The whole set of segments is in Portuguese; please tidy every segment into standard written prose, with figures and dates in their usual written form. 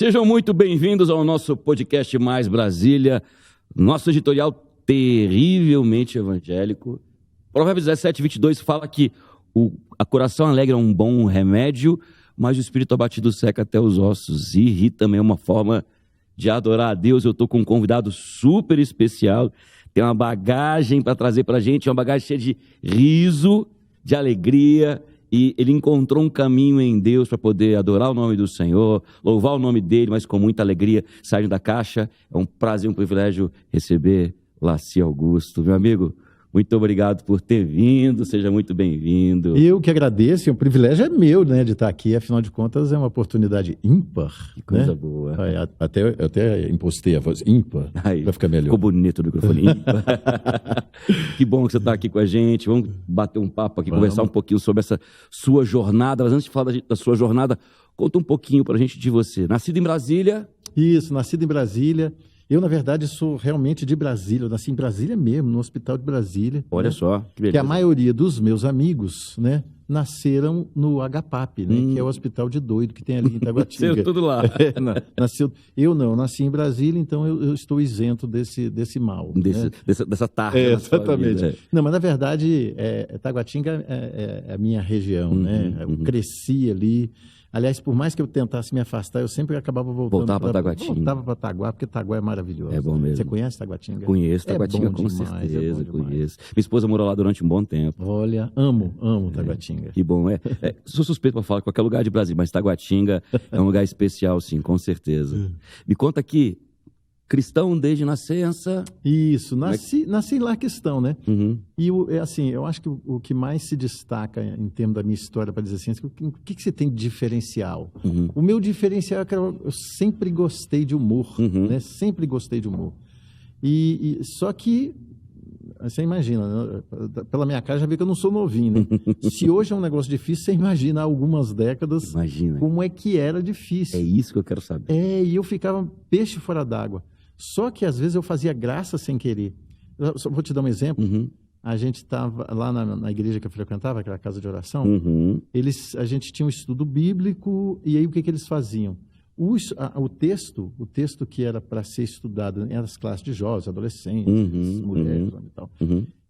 Sejam muito bem-vindos ao nosso podcast Mais Brasília, nosso editorial terrivelmente evangélico. Provérbios 17:22 fala que a coração alegre é um bom remédio, mas o espírito abatido seca até os ossos. E rir também é uma forma de adorar a Deus. Eu estou com um convidado super especial, tem uma bagagem para trazer para a gente, uma bagagem cheia de riso, de alegria, e ele encontrou um caminho em Deus para poder adorar o nome do Senhor, louvar o nome dele, mas com muita alegria, saindo da caixa. É um prazer, um privilégio receber Laci Augusto. Meu amigo, muito obrigado por ter vindo, seja muito bem-vindo. Eu que agradeço, o privilégio é meu, né, de estar aqui, afinal de contas é uma oportunidade ímpar. Que coisa, né? boa. Eu até impostei a voz ímpar, para ficar melhor. Ficou bonito o microfone ímpar. Que bom que você está aqui com a gente, vamos bater um papo aqui, conversar um pouquinho sobre essa sua jornada. Mas antes de falar da sua jornada, conta um pouquinho para a gente de você. Nascido em Brasília? Isso, nascido em Brasília. Eu, na verdade, sou realmente de Brasília. Eu nasci em Brasília mesmo, no Hospital de Brasília. Olha, né? só, que beleza. Que a maioria dos meus amigos, né, nasceram no HPAP, né, que é o hospital de doido que tem ali em Taguatinga. Nasceu tudo lá. Eu nasci em Brasília, então eu estou isento desse mal. Dessa tarde. Exatamente. Não, mas na verdade, Taguatinga é a minha região, né? Eu cresci ali. Aliás, por mais que eu tentasse me afastar, eu sempre acabava voltando para Taguatinga. Voltava para Taguá, porque Taguá é maravilhoso. É bom mesmo. Você conhece Taguatinga? Conheço Taguatinga, com certeza, conheço. Minha esposa morou lá durante um bom tempo. Olha, amo Taguatinga. Que bom, sou suspeito para falar de qualquer lugar de Brasília, mas Taguatinga é um lugar especial, sim, com certeza. Me conta aqui, cristão desde nascença? Isso, nasci lá cristão, né? Uhum. E assim, eu acho que o que mais se destaca em termos da minha história, para dizer assim, o que você tem de diferencial? Uhum. O meu diferencial é que eu sempre gostei de humor, né? Sempre gostei de humor. Só que, você imagina, pela minha cara já vê que eu não sou novinho, né? Se hoje é um negócio difícil, você imagina há algumas décadas como é que era difícil. É isso que eu quero saber. E eu ficava peixe fora d'água. Só que às vezes eu fazia graça sem querer. Só vou te dar um exemplo. A gente estava lá na igreja que eu frequentava, aquela casa de oração, a gente tinha um estudo bíblico, e aí o que eles faziam? O texto que era para ser estudado nas classes de jovens, adolescentes, mulheres e tal,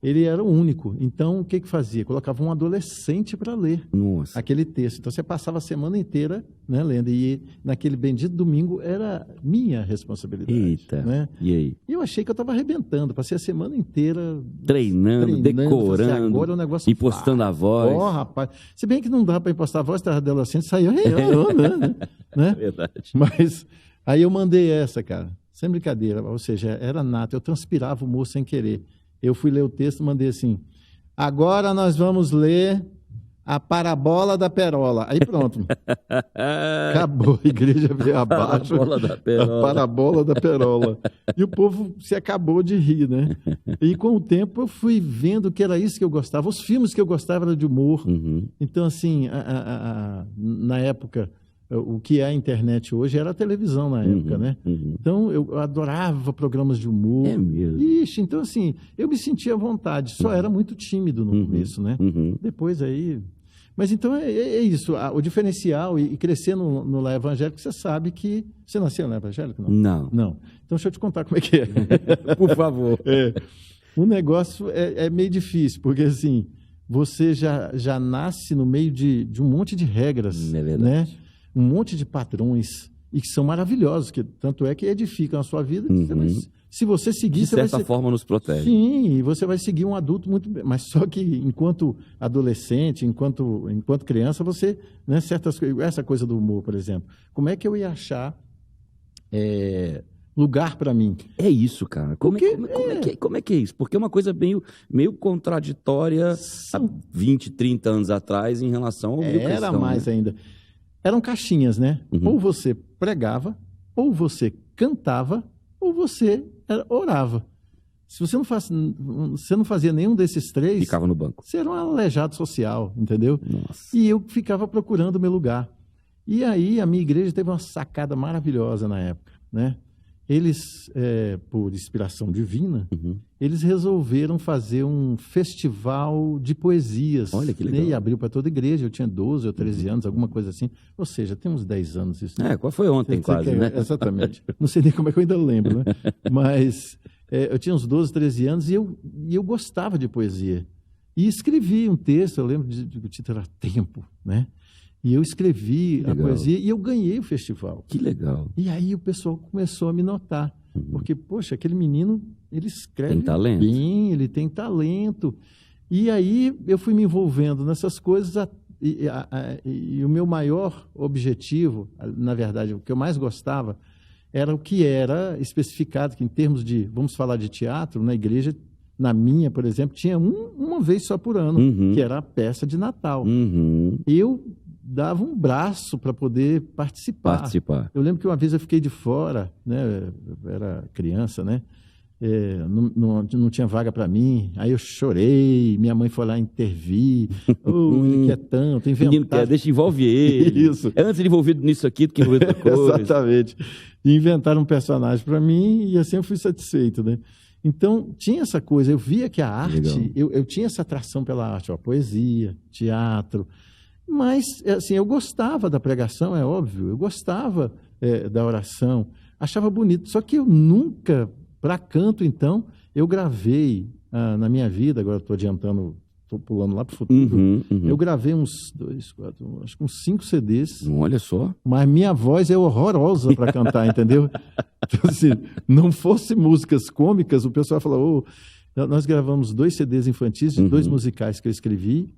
ele era o único. Então, o que fazia? Colocava um adolescente para ler aquele texto. Então, você passava a semana inteira, né, lendo. E naquele bendito domingo era minha responsabilidade. Eita, né? E aí? E eu achei que eu estava arrebentando. Passei a semana inteira treinando, decorando, agora é um negócio impostando a voz. Rapaz. Se bem que não dá para impostar a voz, estava adolescente, saiu né? Verdade. Mas aí eu mandei essa, cara. Sem brincadeira. Ou seja, era nato. Eu transpirava o humor sem querer. Eu fui ler o texto e mandei assim: agora nós vamos ler a parábola da perola. Aí pronto. Acabou, a igreja veio abaixo. A parábola da perola. E o povo se acabou de rir, né? E com o tempo eu fui vendo que era isso que eu gostava. Os filmes que eu gostava eram de humor. Então, assim, na época, o que é a internet hoje era a televisão na época, né? Então, eu adorava programas de humor. É mesmo? Ixi, então, assim, eu me sentia à vontade. Só era muito tímido no começo, né? Depois aí... Mas, então, é isso. O diferencial e crescer no lar evangélico, você sabe que... Você nasceu no lar evangélico? Não. Então, deixa eu te contar como é que é. Por favor. O negócio é meio difícil, porque, assim, você já nasce no meio de um monte de regras, É verdade. né? Um monte de padrões, e que são maravilhosos, que tanto é que edificam a sua vida. Se você seguir... De certa forma nos protege. Sim, e você vai seguir um adulto muito bem. Mas só que enquanto adolescente, enquanto criança, você... Né, essa coisa do humor, por exemplo. Como é que eu ia achar lugar para mim? É isso, cara. Como é que é isso? Porque é uma coisa meio contraditória há 20, 30 anos atrás em relação ao meio cristão. Era mais ainda. Eram caixinhas, né? Ou você pregava, ou você cantava, ou você orava. Se você não fazia nenhum desses três... Ficava no banco. Você era um aleijado social, entendeu? Nossa. E eu ficava procurando o meu lugar. E aí a minha igreja teve uma sacada maravilhosa na época, né? eles, por inspiração divina, Uhum. eles resolveram fazer um festival de poesias. Olha que legal. E abriu para toda a igreja. Eu tinha 12 ou 13 anos, alguma coisa assim. Ou seja, tem uns 10 anos isso. Qual foi ontem, Você quase, quer- né? Exatamente. Não sei nem como é que eu ainda lembro, né? Mas eu tinha uns 12, 13 anos e eu gostava de poesia. E escrevi um texto, eu lembro o título era Tempo, né? E eu escrevi a Legal. poesia e eu ganhei o festival. Que legal. E aí o pessoal começou a me notar. Porque, poxa, aquele menino, ele escreve Tem talento. bem, ele tem talento. E aí eu fui me envolvendo nessas coisas e o meu maior objetivo, na verdade, o que eu mais gostava, era o que era especificado, que em termos de, vamos falar de teatro, na igreja, na minha, por exemplo, tinha uma vez só por ano, Uhum. que era a peça de Natal. Uhum. Eu dava um braço para poder participar. Eu lembro que uma vez eu fiquei de fora, né? Eu era criança, né? Não tinha vaga para mim. Aí eu chorei, minha mãe foi lá intervir. Ele quer tanto, Menino quer, deixa envolve ele. Isso. É antes ele envolvido nisso aqui do que envolvido em outra coisa. Exatamente. E inventaram um personagem para mim e assim eu fui satisfeito, né? Então, tinha essa coisa, eu via que a arte, eu tinha essa atração pela arte, ó, poesia, teatro, mas, assim, eu gostava da pregação, é óbvio, eu gostava da oração, achava bonito, só que eu nunca, para canto, então, eu gravei na minha vida, agora estou adiantando, estou pulando lá para o futuro, eu gravei uns 5 CDs. Olha só. Mas minha voz é horrorosa para cantar, entendeu? Então, assim, não fosse músicas cômicas, o pessoal falou, nós gravamos 2 CDs infantis, de 2 musicais que eu escrevi,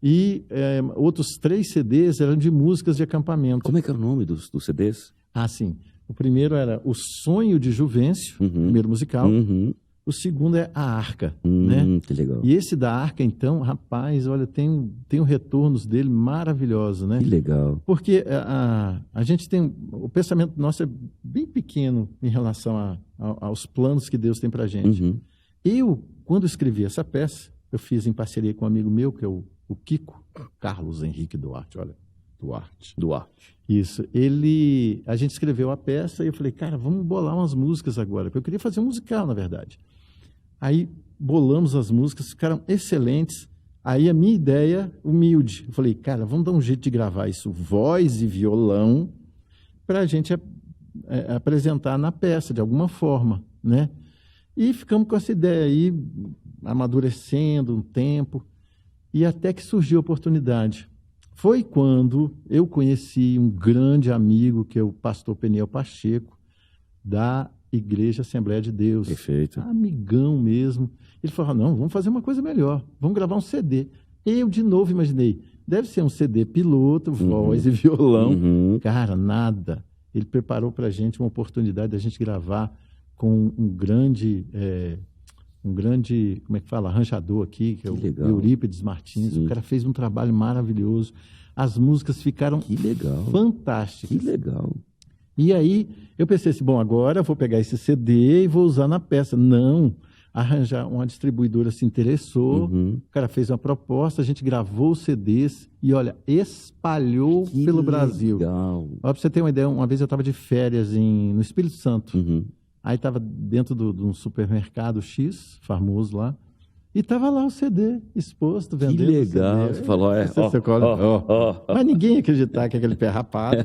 e outros 3 CDs eram de músicas de acampamento. Como é que é o nome dos CDs? Ah, sim. O primeiro era O Sonho de Juvencio, primeiro musical. O segundo é A Arca, né? Que legal. E esse da Arca, então, rapaz, olha, tem retornos dele maravilhosos, né? Que legal. Porque a gente tem... O pensamento nosso é bem pequeno em relação aos planos que Deus tem para a gente. Eu, quando escrevi essa peça, eu fiz em parceria com um amigo meu, que é o Kiko, Carlos Henrique Duarte, olha, Duarte. Isso. A gente escreveu a peça e eu falei, cara, vamos bolar umas músicas agora, porque eu queria fazer um musical, na verdade. Aí bolamos as músicas, ficaram excelentes. Aí a minha ideia, humilde, eu falei, cara, vamos dar um jeito de gravar isso, voz e violão, para a gente apresentar na peça, de alguma forma, né? E ficamos com essa ideia aí, amadurecendo um tempo, e até que surgiu a oportunidade. Foi quando eu conheci um grande amigo, que é o pastor Peniel Pacheco, da Igreja Assembleia de Deus. Perfeito. Amigão mesmo. Ele falou, não, vamos fazer uma coisa melhor, vamos gravar um CD. Eu, de novo, imaginei, deve ser um CD piloto, voz e violão. Cara, nada. Ele preparou para a gente uma oportunidade da gente gravar com um grande, como é que fala, arranjador aqui, que é o Eurípides Martins. Sim. O cara fez um trabalho maravilhoso. As músicas ficaram fantásticas. Que legal. E aí eu pensei assim, bom, agora eu vou pegar esse CD e vou usar na peça. Não, arranjar uma distribuidora se interessou, o cara fez uma proposta, a gente gravou os CDs e, olha, espalhou pelo Brasil. Para você ter uma ideia, uma vez eu estava de férias no Espírito Santo. Aí estava dentro de um supermercado X, famoso lá, e estava lá o CD exposto, vendendo. Que legal. Você falou, Mas ninguém ia acreditar que aquele pé rapado.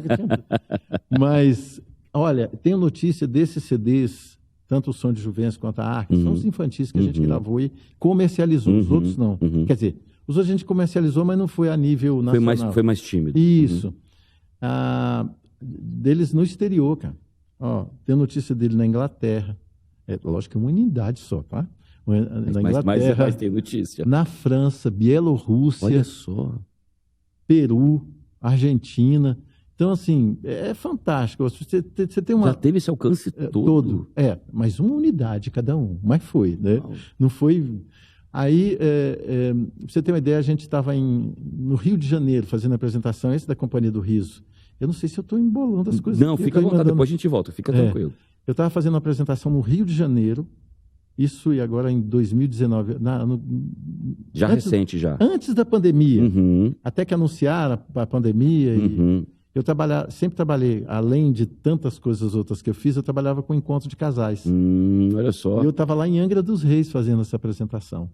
Mas, olha, tenho notícia desses CDs, tanto o Som de Juvencio quanto a Arca, são os infantis que a gente gravou e comercializou, os outros não. Quer dizer, os outros a gente comercializou, mas não foi a nível nacional. Foi mais tímido. Isso. Deles no exterior, cara. Tem notícia dele na Inglaterra. Lógico que é uma unidade só, tá? Na Inglaterra, mas tem notícia. Na França, Bielorrússia, olha só, Peru, Argentina. Então, assim, é fantástico. Você tem uma... Já teve esse alcance todo? Mas uma unidade cada um. Mas foi, né? Não foi... Aí, pra você ter uma ideia, a gente estava no Rio de Janeiro fazendo a apresentação, esse da Companhia do Riso. Eu não sei se eu estou embolando as coisas. Não, fica à vontade, depois a gente volta, fica tranquilo. Eu estava fazendo uma apresentação no Rio de Janeiro, isso e agora em 2019. Recente já. Antes da pandemia. Até que anunciaram a pandemia. sempre trabalhei, além de tantas coisas outras que eu fiz, eu trabalhava com encontro de casais. Olha só. E eu estava lá em Angra dos Reis fazendo essa apresentação.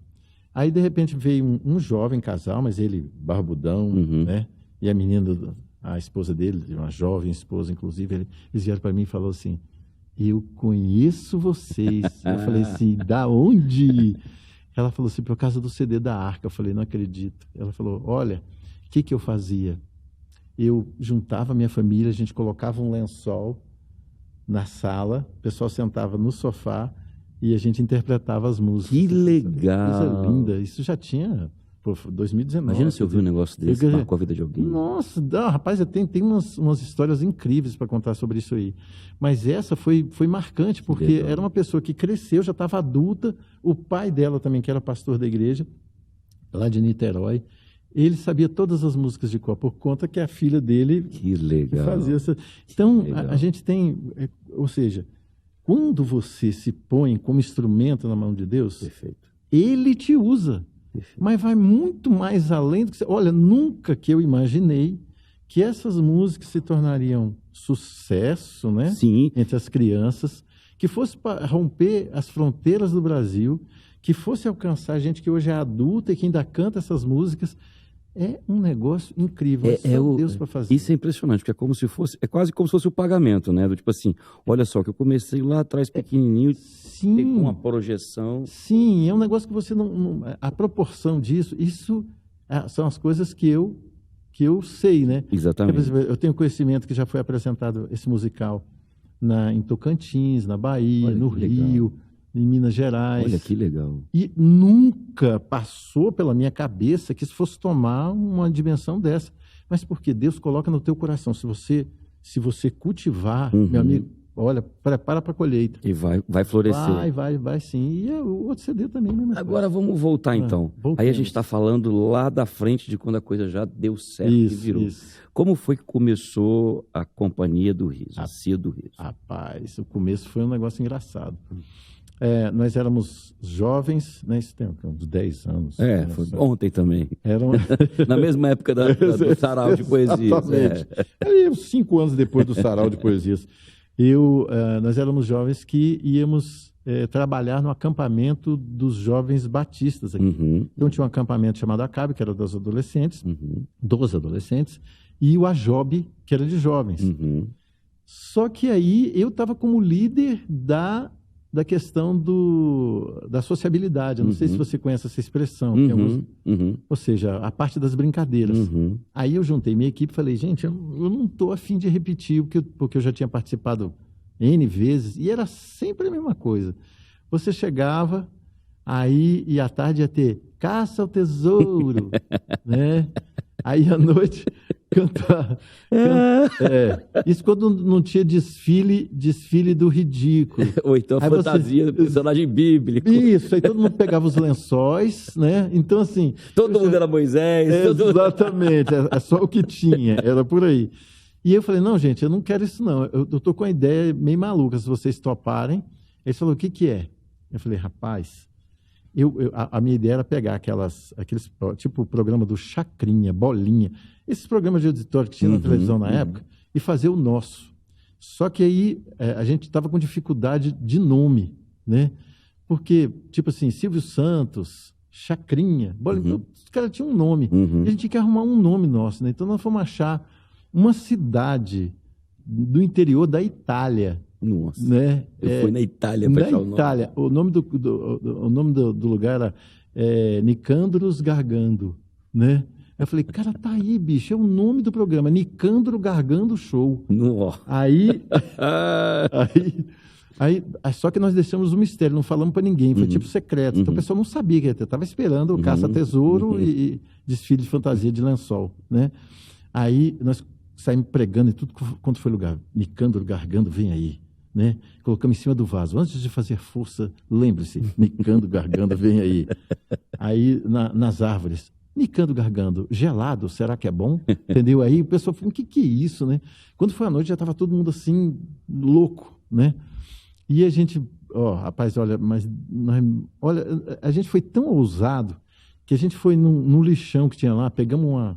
Aí, de repente, veio um jovem casal, mas ele barbudão, né? E a menina, a esposa dele, uma jovem esposa, inclusive, eles vieram para mim e falaram assim, eu conheço vocês. Eu falei assim, da onde? Ela falou assim, por causa do CD da Arca. Eu falei, não acredito. Ela falou, olha, o que eu fazia? Eu juntava a minha família, a gente colocava um lençol na sala, o pessoal sentava no sofá e a gente interpretava as músicas. Que legal! Coisa linda. Isso já tinha, 2019. Imagina se eu vi um negócio desse, marcou a vida de alguém. Nossa, rapaz, tem umas histórias incríveis para contar sobre isso aí. Mas essa foi marcante, porque era uma pessoa que cresceu, já estava adulta, o pai dela também, que era pastor da igreja, lá de Niterói, ele sabia todas as músicas de cor, por conta que a filha dele que legal. Fazia essa. Então, a gente tem, ou seja, quando você se põe como instrumento na mão de Deus, perfeito, ele te usa. Perfeito. Mas vai muito mais além do que... Olha, nunca que eu imaginei que essas músicas se tornariam sucesso, né? Sim. Entre as crianças, que fosse para romper as fronteiras do Brasil, que fosse alcançar gente que hoje é adulta e que ainda canta essas músicas. É um negócio incrível, só Deus para fazer. Isso é impressionante, porque é quase como se fosse o pagamento, né? Do tipo assim, olha só, que eu comecei lá atrás pequenininho, com uma projeção. Sim, é um negócio que você não a proporção disso, isso são as coisas que eu sei, né? Exatamente. Por exemplo, eu tenho conhecimento que já foi apresentado esse musical em Tocantins, na Bahia, no Rio, em Minas Gerais. Olha que legal. E nunca passou pela minha cabeça que isso fosse tomar uma dimensão dessa. Mas porque Deus coloca no teu coração. Se você cultivar, meu amigo, olha, prepara para a colheita. E vai florescer. Vai sim. E o outro CD também, né? Agora vamos voltar então. Aí a gente está falando lá da frente de quando a coisa já deu certo e virou. Isso. Como foi que começou a Companhia do Riso, a Cia do Riso? Rapaz, o começo foi um negócio engraçado. Nós éramos jovens, né? Isso tem uns 10 anos. Foi ontem também. Eram... Na mesma época do Sarau de Poesias. Exatamente. Uns 5 anos depois do Sarau de Poesias. Nós éramos jovens que íamos trabalhar no acampamento dos jovens batistas aqui. Então tinha um acampamento chamado Acabe, que era dos adolescentes, e o Ajobe, que era de jovens. Só que aí eu estava como líder da questão da sociabilidade. Eu não sei se você conhece essa expressão. Ou seja, a parte das brincadeiras. Aí eu juntei minha equipe e falei, gente, eu não estou a fim de repetir, porque eu já tinha participado N vezes, e era sempre a mesma coisa. Você chegava, aí e à tarde ia ter caça ao tesouro, né? Aí à noite... Isso quando não tinha desfile do ridículo. Ou então a fantasia do personagem bíblico. Isso, aí todo mundo pegava os lençóis, né? Então, assim... Todo mundo era Moisés. Exatamente, é só o que tinha, era por aí. E eu falei, não, gente, eu não quero isso não, eu estou com uma ideia meio maluca, se vocês toparem. Eles falaram, o que é? Eu falei, rapaz... A minha ideia era pegar aqueles, tipo o programa do Chacrinha, Bolinha, esses programas de auditório que tinha na televisão na época, e fazer o nosso. Só que aí a gente estava com dificuldade de nome, né? Porque, tipo assim, Silvio Santos, Chacrinha, Bolinha, os caras tinham um nome. E a gente tinha que arrumar um nome nosso, né? Então nós fomos achar uma cidade do interior da Itália. Nossa, né? Eu fui na Itália para achar o nome. Na Itália, o nome do lugar era Nicandros Gargando, né? Eu falei, cara, tá aí, bicho, é o nome do programa, Nicandro Gargando Show. Aí, só que nós deixamos o mistério, não falamos para ninguém, foi tipo secreto, então o pessoal não sabia que ia ter, estava esperando o caça-tesouro e desfile de fantasia de lençol, né? Aí nós saímos pregando e tudo quanto foi lugar, Nicandro Gargando, vem aí. Né? Colocamos em cima do vaso. Antes de fazer força, lembre-se, Nicandro Gargando, vem aí. Aí, nas árvores, Nicandro Gargando, gelado, será que é bom? Entendeu? Aí o pessoal falou, o que é isso, né? Quando foi à noite, já estava todo mundo assim, louco, né? E a gente, rapaz, olha, a gente foi tão ousado que a gente foi num lixão que tinha lá, pegamos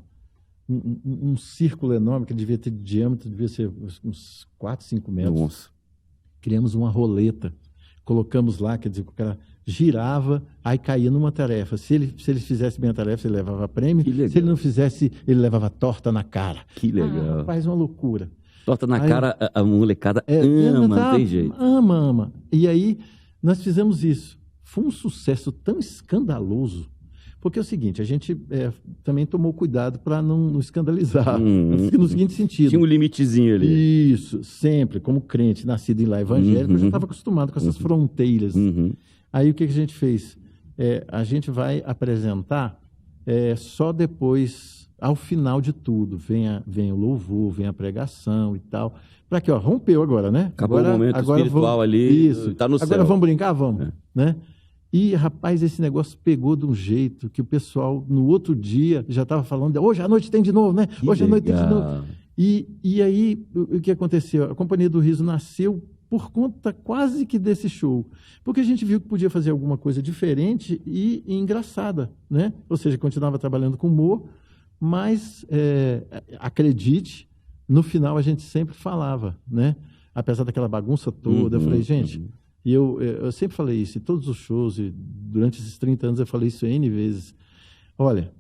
um círculo enorme, que devia ter de diâmetro, devia ser uns 4, 5 metros. Nossa. Criamos uma roleta, colocamos lá, quer dizer, o cara girava, aí caía numa tarefa. Se ele fizesse bem a tarefa, ele levava prêmio. Se ele não fizesse, ele levava torta na cara. Que legal. Rapaz, uma loucura. Torta na cara, a molecada ama, não tem jeito. Ama. E aí, nós fizemos isso. Foi um sucesso tão escandaloso, porque é o seguinte, a gente também tomou cuidado para não escandalizar, no seguinte sentido. Tinha um limitezinho ali. Isso, sempre, como crente, nascido em lá evangélico, eu já estava acostumado com essas fronteiras. Aí o que a gente fez? A gente vai apresentar só depois, ao final de tudo, vem o louvor, vem a pregação e tal. Para que, rompeu agora, né? Acabou o momento espiritual ali, está no céu. Agora vamos brincar? Vamos, né? E, rapaz, esse negócio pegou de um jeito que o pessoal, no outro dia, já estava falando, hoje à noite tem de novo, né? Hoje à noite tem de novo. E aí, o que aconteceu? A Companhia do Riso nasceu por conta quase que desse show, porque a gente viu que podia fazer alguma coisa diferente e engraçada, né? Ou seja, continuava trabalhando com humor, mas, acredite, no final a gente sempre falava, né? Apesar daquela bagunça toda, eu falei, gente... E eu sempre falei isso, em todos os shows, e durante esses 30 anos eu falei isso N vezes. Olha,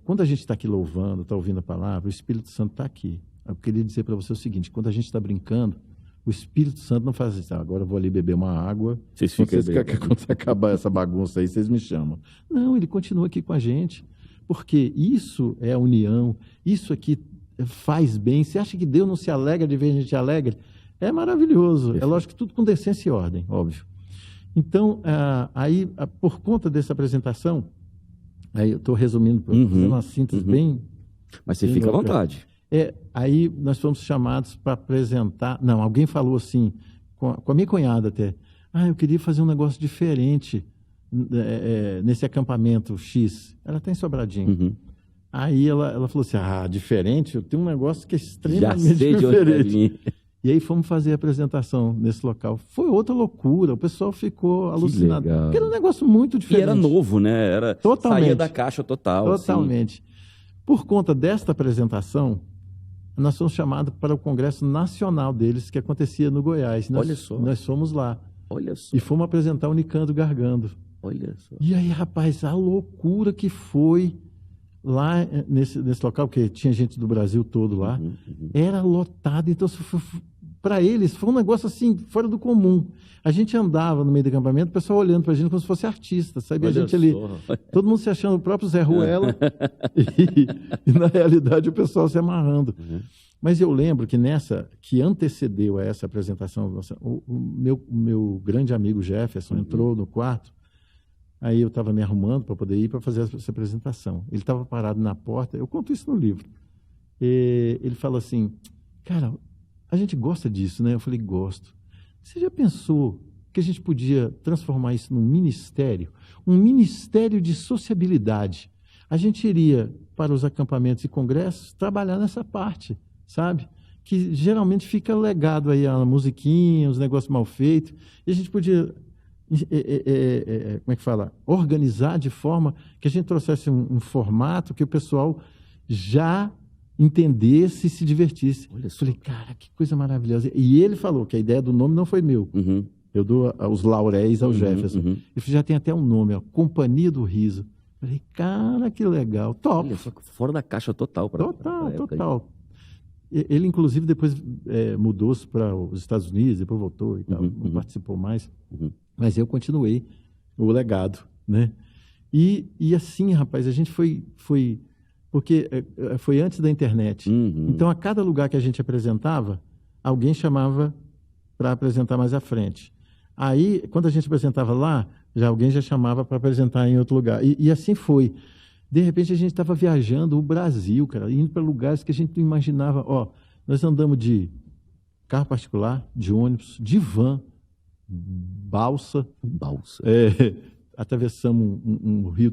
quando a gente está aqui louvando, está ouvindo a palavra, o Espírito Santo está aqui. Eu queria dizer para você o seguinte, quando a gente está brincando, o Espírito Santo não faz assim, agora eu vou ali beber uma água, quando acabar essa bagunça aí, vocês me chamam. Não, ele continua aqui com a gente, porque isso é a união, isso aqui faz bem. Você acha que Deus não se alegra de ver a gente alegre? É maravilhoso. É lógico que tudo com decência e ordem, óbvio. Então, aí, por conta dessa apresentação, aí eu estou resumindo, fazendo uma síntese bem... Mas você fica à vontade. Aí nós fomos chamados para apresentar... Não, alguém falou assim, com a minha cunhada até, eu queria fazer um negócio diferente nesse acampamento X. Ela está em Sobradinho. Aí ela falou assim, diferente? Eu tenho um negócio que é extremamente diferente. E aí fomos fazer a apresentação nesse local. Foi outra loucura, o pessoal ficou alucinado. Porque era um negócio muito diferente. E era novo, né? Saía da caixa total. Totalmente. Assim. Por conta desta apresentação, nós fomos chamados para o Congresso Nacional deles, que acontecia no Goiás. Olha só. Nós fomos lá. Olha só. E fomos apresentar o Nicando Gargando. Olha só. E aí, rapaz, a loucura que foi... Lá nesse local, porque tinha gente do Brasil todo lá, era lotado. Então, para eles, foi um negócio assim, fora do comum. A gente andava no meio do acampamento, o pessoal olhando para a gente como se fosse artista, sabe? Olha a gente ali, todo mundo se achando o próprio Zé Ruela, e na realidade o pessoal se amarrando. Mas eu lembro que que antecedeu a essa apresentação, o meu grande amigo Jefferson entrou no quarto. Aí eu estava me arrumando para poder ir para fazer essa apresentação. Ele estava parado na porta, eu conto isso no livro. E ele falou assim, cara, a gente gosta disso, né? Eu falei, gosto. Você já pensou que a gente podia transformar isso num ministério? Um ministério de sociabilidade. A gente iria para os acampamentos e congressos trabalhar nessa parte, sabe? Que geralmente fica legado aí a musiquinha, os negócios mal feitos. E a gente podia... como é que fala? Organizar de forma que a gente trouxesse um formato que o pessoal já entendesse e se divertisse. Olha só. Falei, cara, que coisa maravilhosa. E ele falou que a ideia do nome não foi meu. Eu dou os lauréis ao Jefferson. Ele já tem até um nome, Companhia do Riso. Falei, cara, que legal, top. Olha só, fora da caixa total. Total. Ele, inclusive, depois mudou-se para os Estados Unidos, depois voltou e tal, não participou mais. Mas eu continuei o legado, né? E assim, rapaz, a gente foi porque foi antes da internet. Então, a cada lugar que a gente apresentava, alguém chamava para apresentar mais à frente. Aí, quando a gente apresentava lá, alguém já chamava para apresentar em outro lugar. E assim foi. De repente, a gente estava viajando o Brasil, cara, indo para lugares que a gente não imaginava. Nós andamos de carro particular, de ônibus, de van, balsa. Atravessamos um rio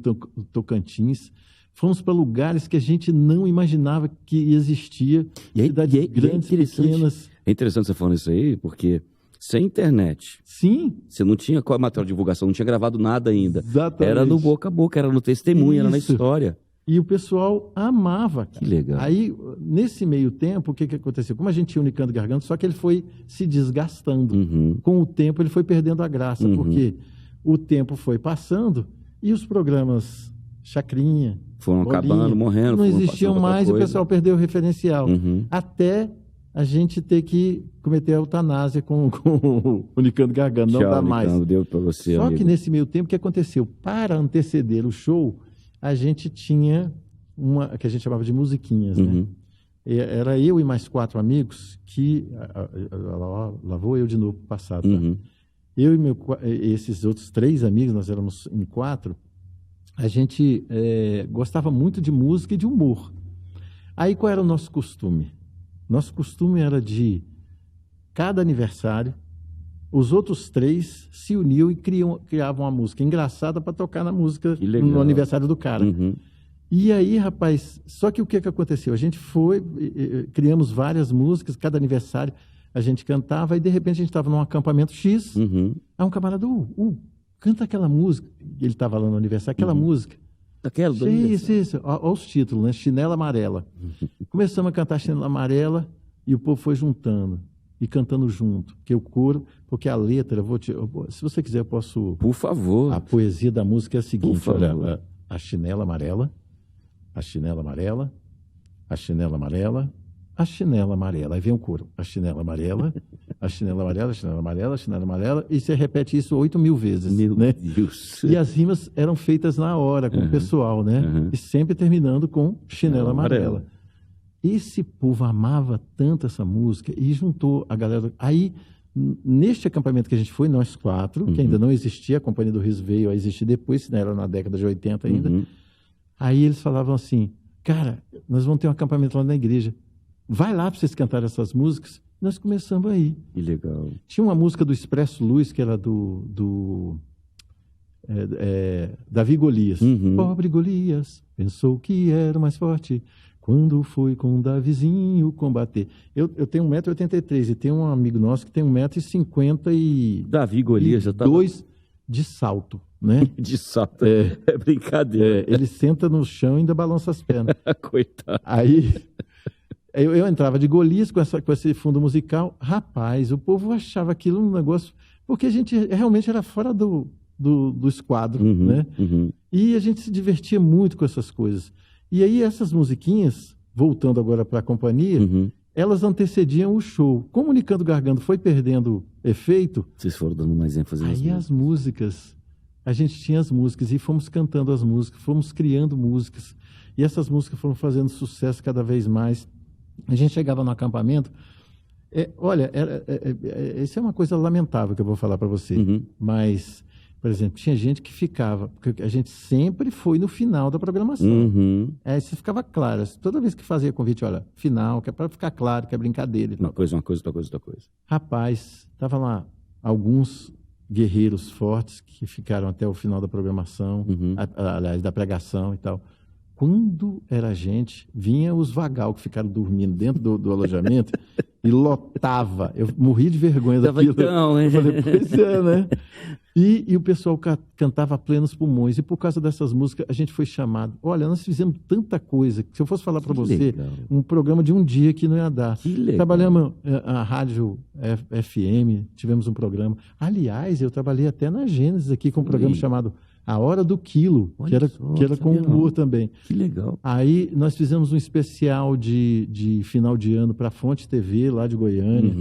Tocantins. Fomos para lugares que a gente não imaginava que existia. Cidades grandes, pequenas. É interessante você falando isso aí, porque sem internet. Sim. Você não tinha material de divulgação, não tinha gravado nada ainda. Exatamente. Era no boca a boca, era no testemunho, era na história. E o pessoal amava. Cara. Que legal. Aí, nesse meio tempo, o que aconteceu? Como a gente tinha o Unicando Garganta, só que ele foi se desgastando. Com o tempo, ele foi perdendo a graça, porque o tempo foi passando e os programas Chacrinha, foram Bolinha, acabando, morrendo. não existiam mais e o pessoal perdeu o referencial. Até a gente ter que cometer a eutanásia com o Unicando Garganta, não dá mais. Deu para você, Só amigo. que nesse meio tempo, o que aconteceu? Para anteceder o show, a gente tinha uma que a gente chamava de musiquinhas, né? Era eu e mais 4 amigos que... Lá vou eu de novo pro passado. Tá? Eu e esses outros 3 amigos, nós éramos em 4, a gente gostava muito de música e de humor. Aí qual era o nosso costume? Nosso costume era de, cada aniversário, os outros 3 se uniam e criavam uma música engraçada para tocar na música no aniversário do cara. E aí, rapaz, só que o que aconteceu? A gente criamos várias músicas, cada aniversário a gente cantava, e de repente a gente estava num acampamento X, aí um camarada, canta aquela música, ele estava lá no aniversário, aquela música. Aquela do aniversário. Isso. Olha os títulos, né? Chinela Amarela. Começamos a cantar Chinela Amarela e o povo foi juntando e cantando junto, porque o coro, porque a letra, se você quiser eu posso... Por favor. A poesia da música é a seguinte, olha, a chinela amarela, a chinela amarela, a chinela amarela, a chinela amarela. Aí vem o coro, a chinela amarela, a chinela amarela, a chinela amarela, a chinela amarela, e você repete isso 8.000 vezes. Meu né? Deus. E as rimas eram feitas na hora, com o pessoal, né? E sempre terminando com chinela amarela. Esse povo amava tanto essa música e juntou a galera. Aí, neste acampamento que a gente foi, nós 4, que ainda não existia, a Companhia do Riso veio a existir depois, né? Era na década de 80 ainda. Aí eles falavam assim, cara, nós vamos ter um acampamento lá na igreja. Vai lá para vocês cantarem essas músicas. Nós começamos aí. Que legal. Tinha uma música do Expresso Luz, que era Davi Golias. Pobre Golias, pensou que era o mais forte quando foi com Davizinho combater. Eu tenho 1,83 m e tem um amigo nosso que tem 1,50 m e... Davi Golias já tá... 2 de salto, né? De salto. É brincadeira. Ele senta no chão e ainda balança as pernas. Coitado. Aí... Eu entrava de Golias com esse fundo musical. Rapaz, o povo achava aquilo um negócio... Porque a gente realmente era fora do esquadro, né? E a gente se divertia muito com essas coisas. E aí essas musiquinhas, voltando agora para a companhia, elas antecediam o show. Como o Unicando Garganta foi perdendo efeito... Vocês foram dando mais ênfase nas músicas. Aí as músicas... A gente tinha as músicas e fomos cantando as músicas, fomos criando músicas. E essas músicas foram fazendo sucesso cada vez mais. A gente chegava no acampamento, isso é uma coisa lamentável que eu vou falar para você, mas, por exemplo, tinha gente que ficava, porque a gente sempre foi no final da programação. Isso ficava claro, toda vez que fazia convite, olha, final, que é para ficar claro que é brincadeira. Uma coisa, outra coisa. Rapaz, estava lá alguns guerreiros fortes que ficaram até o final da programação, aliás, da pregação e tal. Quando era gente, vinha os vagal que ficaram dormindo dentro do alojamento e lotava. Eu morri de vergonha daquilo. Eu falei, pois é, né? E o pessoal cantava a plenos pulmões. E por causa dessas músicas, a gente foi chamado. Olha, nós fizemos tanta coisa, que se eu fosse falar para você, legal. Um programa de um dia que não ia dar. Que legal. Trabalhamos a rádio FM, tivemos um programa. Aliás, eu trabalhei até na Gênesis aqui com um programa chamado A Hora do Quilo, que era com humor também. Que legal. Aí nós fizemos um especial de final de ano para a Fonte TV, lá de Goiânia.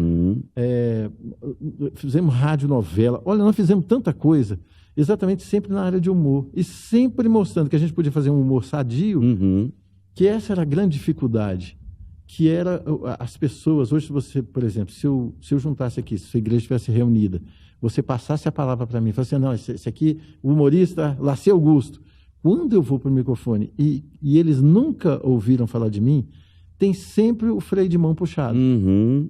Fizemos radionovela. Olha, nós fizemos tanta coisa, exatamente sempre na área de humor. E sempre mostrando que a gente podia fazer um humor sadio, que essa era a grande dificuldade. Que era as pessoas... Hoje, você, por exemplo, se eu juntasse aqui, se a igreja estivesse reunida, você passasse a palavra para mim, falasse assim, não, esse aqui, o humorista Laci Augusto. Quando eu vou para o microfone e eles nunca ouviram falar de mim, tem sempre o freio de mão puxado.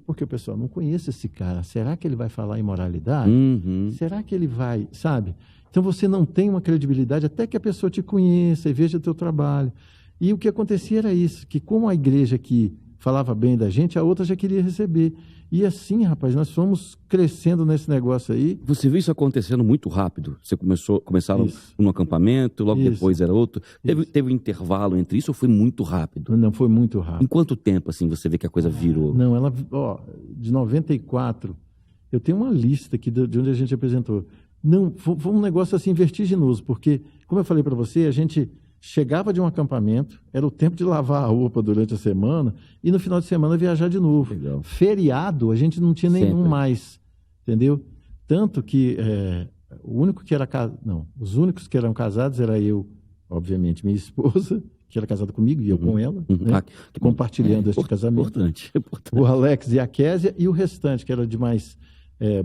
Porque o pessoal não conhece esse cara. Será que ele vai falar imoralidade? Será que ele vai, sabe? Então você não tem uma credibilidade até que a pessoa te conheça e veja o teu trabalho. E o que acontecia era isso, que como a igreja aqui falava bem da gente, a outra já queria receber. E assim, rapaz, nós fomos crescendo nesse negócio aí. Você viu isso acontecendo muito rápido? Você começaram Isso. num acampamento, logo Isso. depois era outro. Teve um intervalo entre isso ou foi muito rápido? Não, foi muito Em rápido. quanto tempo, assim, você vê que a coisa virou? Não, ela, ó, de 94, eu tenho uma lista aqui de onde a gente apresentou. Não, foi um negócio assim vertiginoso, porque, como eu falei para você, a gente chegava de um acampamento, era o tempo de lavar a roupa durante a semana, e no final de semana viajar de novo. Legal. Feriado, a gente não tinha nenhum Sempre. mais, entendeu? Tanto que o único que era não, os únicos que eram casados era eu, obviamente, minha esposa, que era casada comigo, e eu com ela, né? Ah, que bom. Compartilhando este casamento. Importante. O Alex e a Késia, e o restante, que era de mais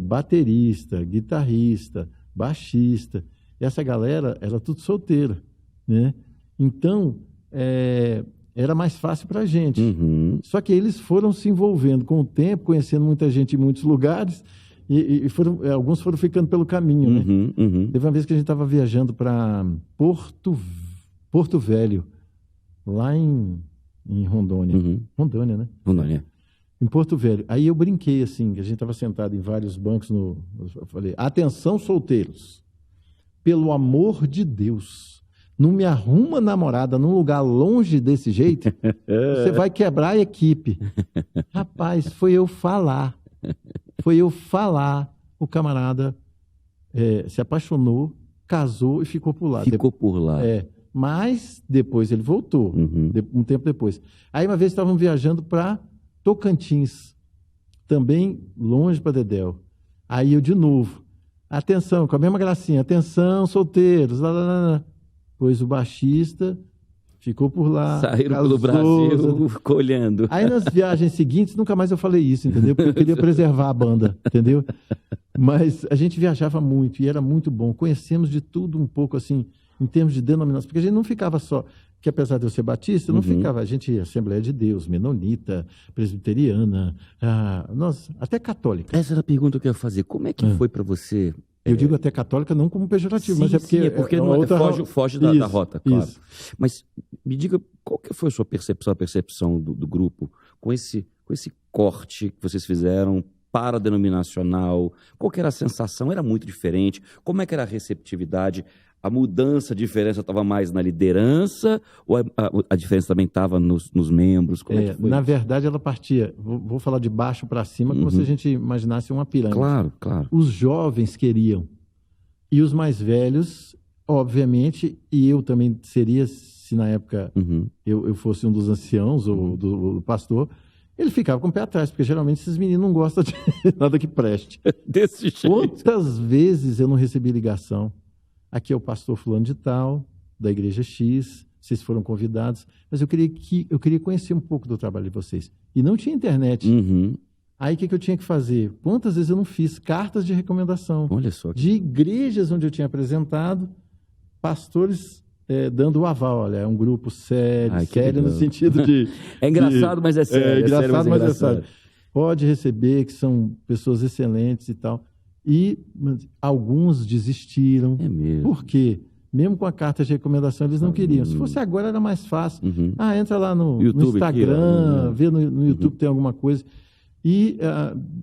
baterista, guitarrista, baixista. Essa galera era tudo solteira, né? Então, era mais fácil para a gente. Uhum. Só que eles foram se envolvendo com o tempo, conhecendo muita gente em muitos lugares, e alguns foram ficando pelo caminho, né? Uhum, uhum. Teve uma vez que a gente estava viajando para Porto Velho, lá em Rondônia. Uhum. Rondônia, né? Rondônia. Em Porto Velho. Aí eu brinquei assim, a gente estava sentado em vários bancos, eu falei, atenção solteiros, pelo amor de Deus, não me arruma namorada num lugar longe desse jeito, você vai quebrar a equipe. Rapaz, foi eu falar, o camarada se apaixonou, casou e ficou por lá. Ficou por lá. Mas depois ele voltou, Uhum. um tempo depois. Aí uma vez estavam viajando para Tocantins, também longe para Dedéu. Aí eu de novo, atenção, com a mesma gracinha, atenção solteiros, lá, lá, lá, lá. Pois o baixista ficou por lá. Saíram pelo casou, Brasil colhendo. Aí nas viagens seguintes, nunca mais eu falei isso, entendeu? Porque eu queria preservar a banda, entendeu? Mas a gente viajava muito e era muito bom. Conhecemos de tudo um pouco, assim, em termos de denominação. Porque a gente não ficava só... Que apesar de eu ser batista, não ficava... A gente ia Assembleia de Deus, menonita, presbiteriana, até católica. Essa era a pergunta que eu ia fazer. Como é que foi para você... Eu digo até católica não como pejorativo, mas é porque... foge da rota, claro. Isso. Mas me diga, qual que foi a sua percepção, a percepção do grupo com esse corte que vocês fizeram para a denominacional? Qual que era a sensação? Era muito diferente? Como é que era a receptividade? A mudança, a diferença estava mais na liderança ou a diferença também estava nos membros? Como é que foi? Na verdade, ela partia, vou falar de baixo para cima, como se a gente imaginasse uma pirâmide. Claro, claro. Os jovens queriam. E os mais velhos, obviamente, e eu também seria, se na época eu fosse um dos anciãos ou do pastor, ele ficava com o pé atrás, porque geralmente esses meninos não gostam de nada que preste. Desse jeito. Quantas vezes eu não recebi ligação? Aqui é o pastor fulano de tal, da igreja X, vocês foram convidados, mas eu queria conhecer um pouco do trabalho de vocês. E não tinha internet. Aí o que eu tinha que fazer? Quantas vezes eu não fiz cartas de recomendação? Olha só. De igrejas onde eu tinha apresentado, pastores dando o aval. Olha, é um grupo sério, sério no sentido de... É engraçado, mas é sério. É engraçado, sério, mas é sério. Pode receber, que são pessoas excelentes e tal. E alguns desistiram. É mesmo. Por quê? Mesmo com a carta de recomendação, eles não queriam. Se fosse agora, era mais fácil. Entra lá no Instagram, vê no YouTube, tem alguma coisa. E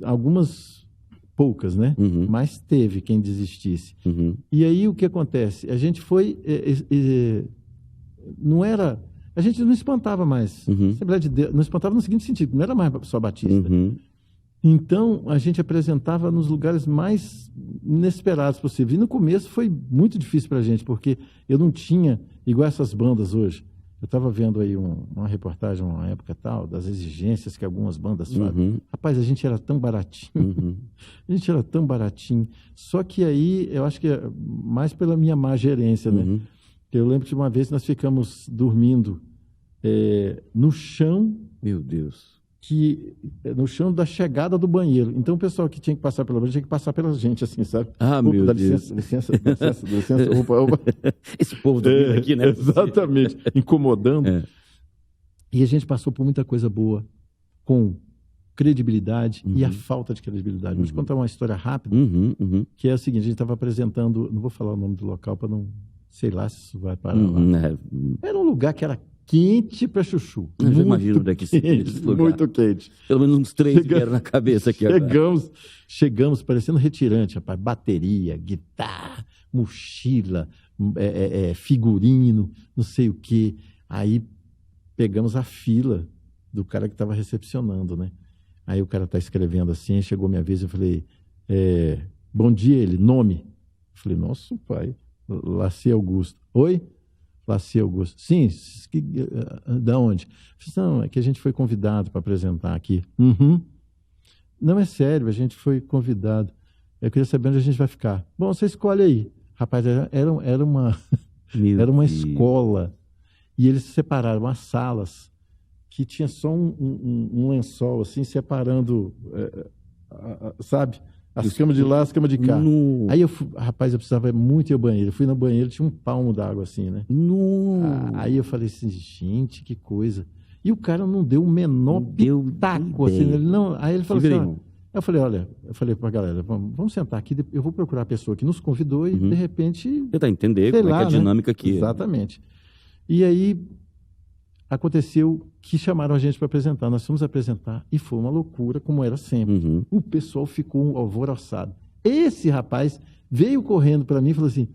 algumas, poucas, né? Mas teve quem desistisse. E aí, o que acontece? A gente foi... não era... A gente não espantava mais. Assembleia de Deus, não espantava no seguinte sentido, não era mais só batista. Então, a gente apresentava nos lugares mais inesperados possível. E no começo foi muito difícil para a gente, porque eu não tinha, igual essas bandas hoje. Eu estava vendo aí uma reportagem, uma época tal, das exigências que algumas bandas fazem. Rapaz, a gente era tão baratinho. A gente era tão baratinho. Só que aí, eu acho que é mais pela minha má gerência, né? Eu lembro que uma vez nós ficamos dormindo no chão. Meu Deus. No chão da chegada do banheiro. Então, o pessoal que tinha que passar pela banheira tinha que passar pela gente, assim, sabe? Meu Deus. Licença, opa. Esse povo dormindo aqui, né? Exatamente. Incomodando. E a gente passou por muita coisa boa, com credibilidade e a falta de credibilidade. Vou te contar uma história rápida, que é a seguinte, a gente estava apresentando, não vou falar o nome do local para não, sei lá se isso vai parar lá. Era um lugar que era quente para chuchu. Eu já imagino onde é que quente, muito quente. Pelo menos uns 3 vieram na cabeça aqui agora. Chegamos parecendo retirante, rapaz. Bateria, guitarra, mochila, figurino, não sei o quê. Aí pegamos a fila do cara que estava recepcionando, né? Aí o cara está escrevendo assim, chegou minha vez, eu falei, bom dia, ele, nome. Eu falei, nossa, pai, Laci Augusto. Oi? Laci Augusto. Sim, da onde? Eu falei, não, é que a gente foi convidado para apresentar aqui. Uhum. Não, é sério, a gente foi convidado. Eu queria saber onde a gente vai ficar. Bom, você escolhe aí. Rapaz, era uma escola. E eles separaram as salas, que tinha só um lençol, assim, separando, sabe? As camas de lá, as camas de cá. No... Aí, rapaz, eu precisava muito ir ao banheiro. Eu fui no banheiro, tinha um palmo d'água, assim, né? Aí eu falei assim, gente, que coisa. E o cara não deu o menor pitaco, assim. Ele não... Aí ele falou assim, eu falei pra galera, vamos sentar aqui, eu vou procurar a pessoa que nos convidou e, de repente... Tentar entender como é que é a dinâmica aqui. Exatamente. E aí, aconteceu que chamaram a gente para apresentar. Nós fomos apresentar e foi uma loucura, como era sempre. Uhum. O pessoal ficou alvoroçado. Esse rapaz veio correndo para mim e falou assim,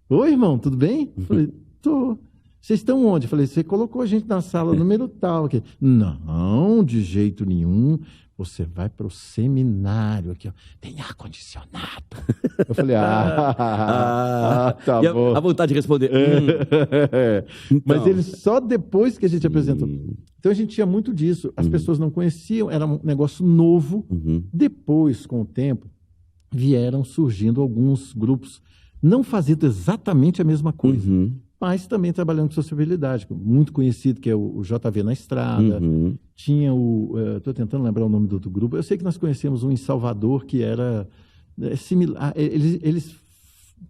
oi, irmão, tudo bem? Eu falei, tô. Vocês estão onde? Eu falei, você colocou a gente na sala número tal. Aqui. Não, de jeito nenhum. Você vai para o seminário aqui, ó. Tem ar-condicionado. Eu falei, tá bom. A vontade de responder. Então. Mas eles só depois que a gente apresentou. Então a gente tinha muito disso. As pessoas não conheciam, era um negócio novo. Depois, com o tempo, vieram surgindo alguns grupos, não fazendo exatamente a mesma coisa. Mas também trabalhando com sociabilidade, muito conhecido, que é o JV na Estrada. Tinha estou tentando lembrar o nome do outro grupo. Eu sei que nós conhecemos um em Salvador que era similar. Eles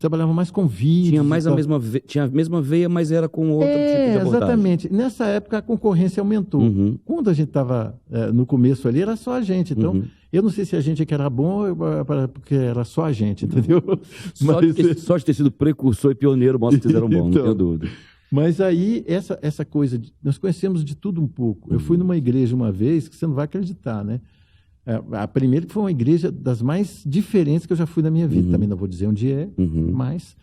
trabalhavam mais com vídeos. Tinha a mesma veia, mas era com outro tipo de abordagem. Exatamente. Nessa época a concorrência aumentou. Quando a gente estava no começo ali, era só a gente. Então, eu não sei se a gente que era bom, porque era só a gente, entendeu? Só de ter sido precursor e pioneiro, mostra que vocês eram bons, não tenho dúvida. Mas aí, essa coisa, nós conhecemos de tudo um pouco. Eu fui numa igreja uma vez, que você não vai acreditar, né? A primeira que foi uma igreja das mais diferentes que eu já fui na minha vida. Também não vou dizer onde é, mas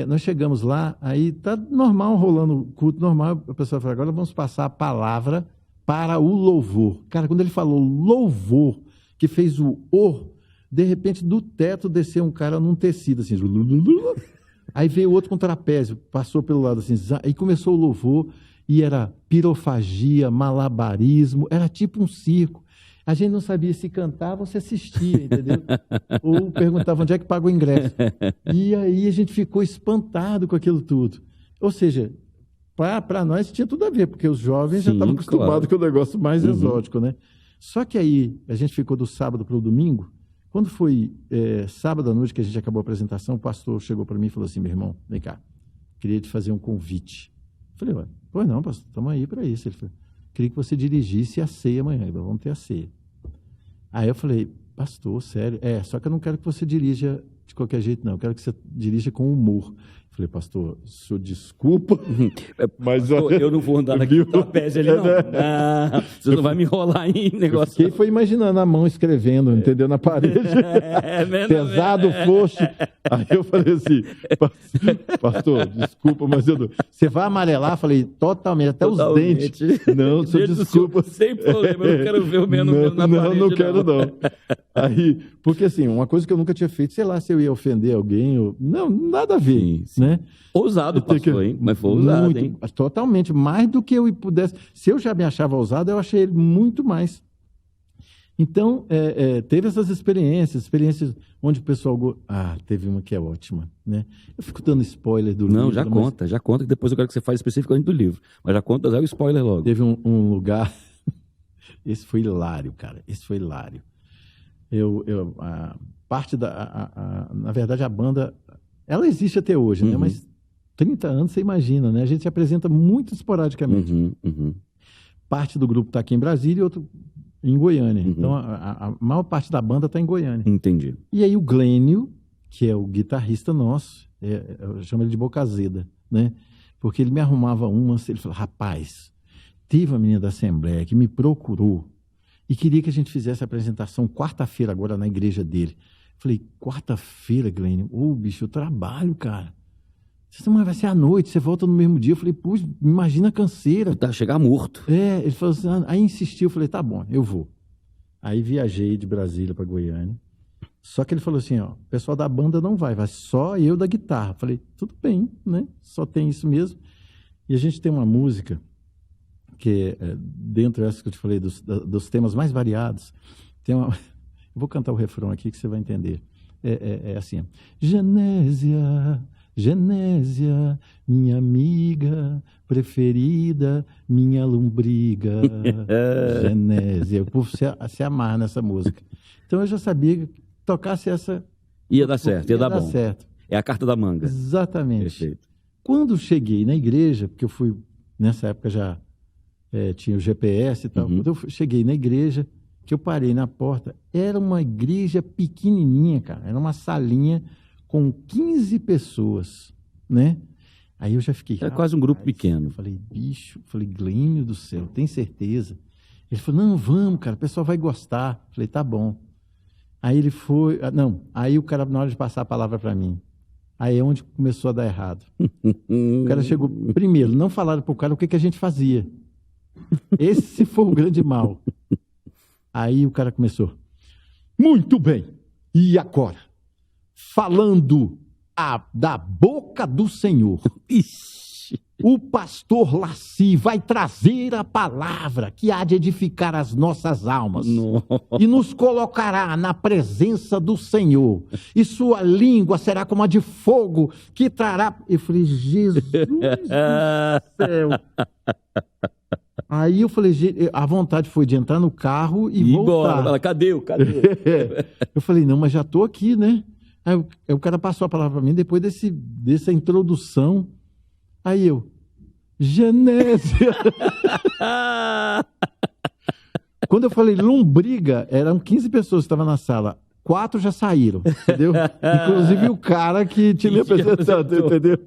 nós chegamos lá, aí tá normal, rolando culto normal, a pessoa fala, agora vamos passar a palavra para o louvor. Cara, quando ele falou louvor, que fez de repente do teto desceu um cara num tecido, assim, aí veio outro com trapézio, passou pelo lado assim, aí começou o louvor, e era pirofagia, malabarismo, era tipo um circo. A gente não sabia se cantava ou se assistia, entendeu? Ou perguntava onde é que paga o ingresso. E aí a gente ficou espantado com aquilo tudo. Ou seja, para nós tinha tudo a ver, porque os jovens já estavam acostumados com o negócio mais exótico, né? Só que aí a gente ficou do sábado para o domingo. Quando foi sábado à noite que a gente acabou a apresentação, o pastor chegou para mim e falou assim, meu irmão, vem cá, queria te fazer um convite. Eu falei, pois não, pastor, estamos aí para isso. Ele falou, queria que você dirigisse a ceia amanhã, vamos ter a ceia. Aí eu falei, pastor, sério? Só que eu não quero que você dirija de qualquer jeito, não. Eu quero que você dirija com humor. Eu falei, pastor, o senhor desculpa, mas... Pastor, eu não vou andar naquele trapézio ali, não. Você não vai me enrolar em negócio. Quem foi imaginando a mão escrevendo, entendeu? Na parede. Pesado fosse. Aí eu falei assim, pastor, desculpa, mas você vai amarelar? Eu falei, totalmente, até os dentes. Não, senhor, desculpa. Sem problema, eu não quero ver o menos na parede. Não quero, não. Aí, porque assim, uma coisa que eu nunca tinha feito, sei lá, se eu ia ofender alguém, não, nada a ver, sim. Né? Ousado, pastor, hein? Mas foi ousado, hein? Totalmente, mais do que eu pudesse. Se eu já me achava ousado, eu achei ele muito mais. Então, teve essas experiências onde o pessoal... teve uma que é ótima, né? Eu fico dando spoiler do livro. Não, já conta, que depois eu quero que você fale especificamente do livro. Mas já conta, dá o spoiler logo. Teve um lugar... Esse foi hilário, cara, na verdade, a banda, ela existe até hoje, né? Mas 30 anos, você imagina, né? A gente se apresenta muito esporadicamente. Parte do grupo está aqui em Brasília e outro em Goiânia. Então, a maior parte da banda está em Goiânia. Entendi. E aí o Glênio, que é o guitarrista nosso, eu chamo ele de Boca Azeda, né? porque ele me arrumava umas, ele falou, rapaz, teve uma menina da Assembleia que me procurou e queria que a gente fizesse a apresentação quarta-feira agora na igreja dele. Falei, quarta-feira, Glênio? Ô, bicho, eu trabalho, cara. Mas vai ser à noite, você volta no mesmo dia. Eu falei, puxa, imagina a canseira. Tá, chegar morto. Ele falou assim, aí insistiu, eu falei, tá bom, eu vou. Aí viajei de Brasília para Goiânia. Só que ele falou assim, ó, o pessoal da banda não vai só eu da guitarra. Falei, tudo bem, né? Só tem isso mesmo. E a gente tem uma música que, dentro dessa que eu te falei, dos temas mais variados, tem uma... Eu vou cantar o refrão aqui que você vai entender. É assim, Genésia, Genésia, minha amiga preferida, minha lombriga. Genésia, o povo se amarra nessa música. Então eu já sabia que tocasse essa... Ia dar certo, ia dar bom. Certo. É a carta da manga. Exatamente. Perfeito. Quando cheguei na igreja, porque eu fui, nessa época já tinha o GPS e tal, quando eu cheguei na igreja, que eu parei na porta, era uma igreja pequenininha, cara, era uma salinha com 15 pessoas, né? Aí eu já fiquei... Era quase um grupo pequeno. Eu falei, bicho, Glênio do céu, tem certeza? Ele falou, não, vamos, cara, o pessoal vai gostar. Eu falei, tá bom. Aí ele foi... Não, aí o cara, na hora de passar a palavra para mim, aí é onde começou a dar errado. O cara chegou... Primeiro, não falaram para o cara o que a gente fazia. Esse foi o grande mal. Aí o cara começou, muito bem, e agora? Falando da boca do Senhor, o pastor Laci vai trazer a palavra que há de edificar as nossas almas. E nos colocará na presença do Senhor. E sua língua será como a de fogo que trará... Eu falei, Jesus do céu. Aí eu falei, a vontade foi de entrar no carro e voltar. Embora. Cadê? Eu falei, não, mas já estou aqui, né? Aí o cara passou a palavra para mim depois dessa introdução. Aí eu, Genésia. Quando eu falei lombriga, eram 15 pessoas que estavam na sala. 4 já saíram, entendeu? Inclusive o cara que tinha me apresentado, entendeu?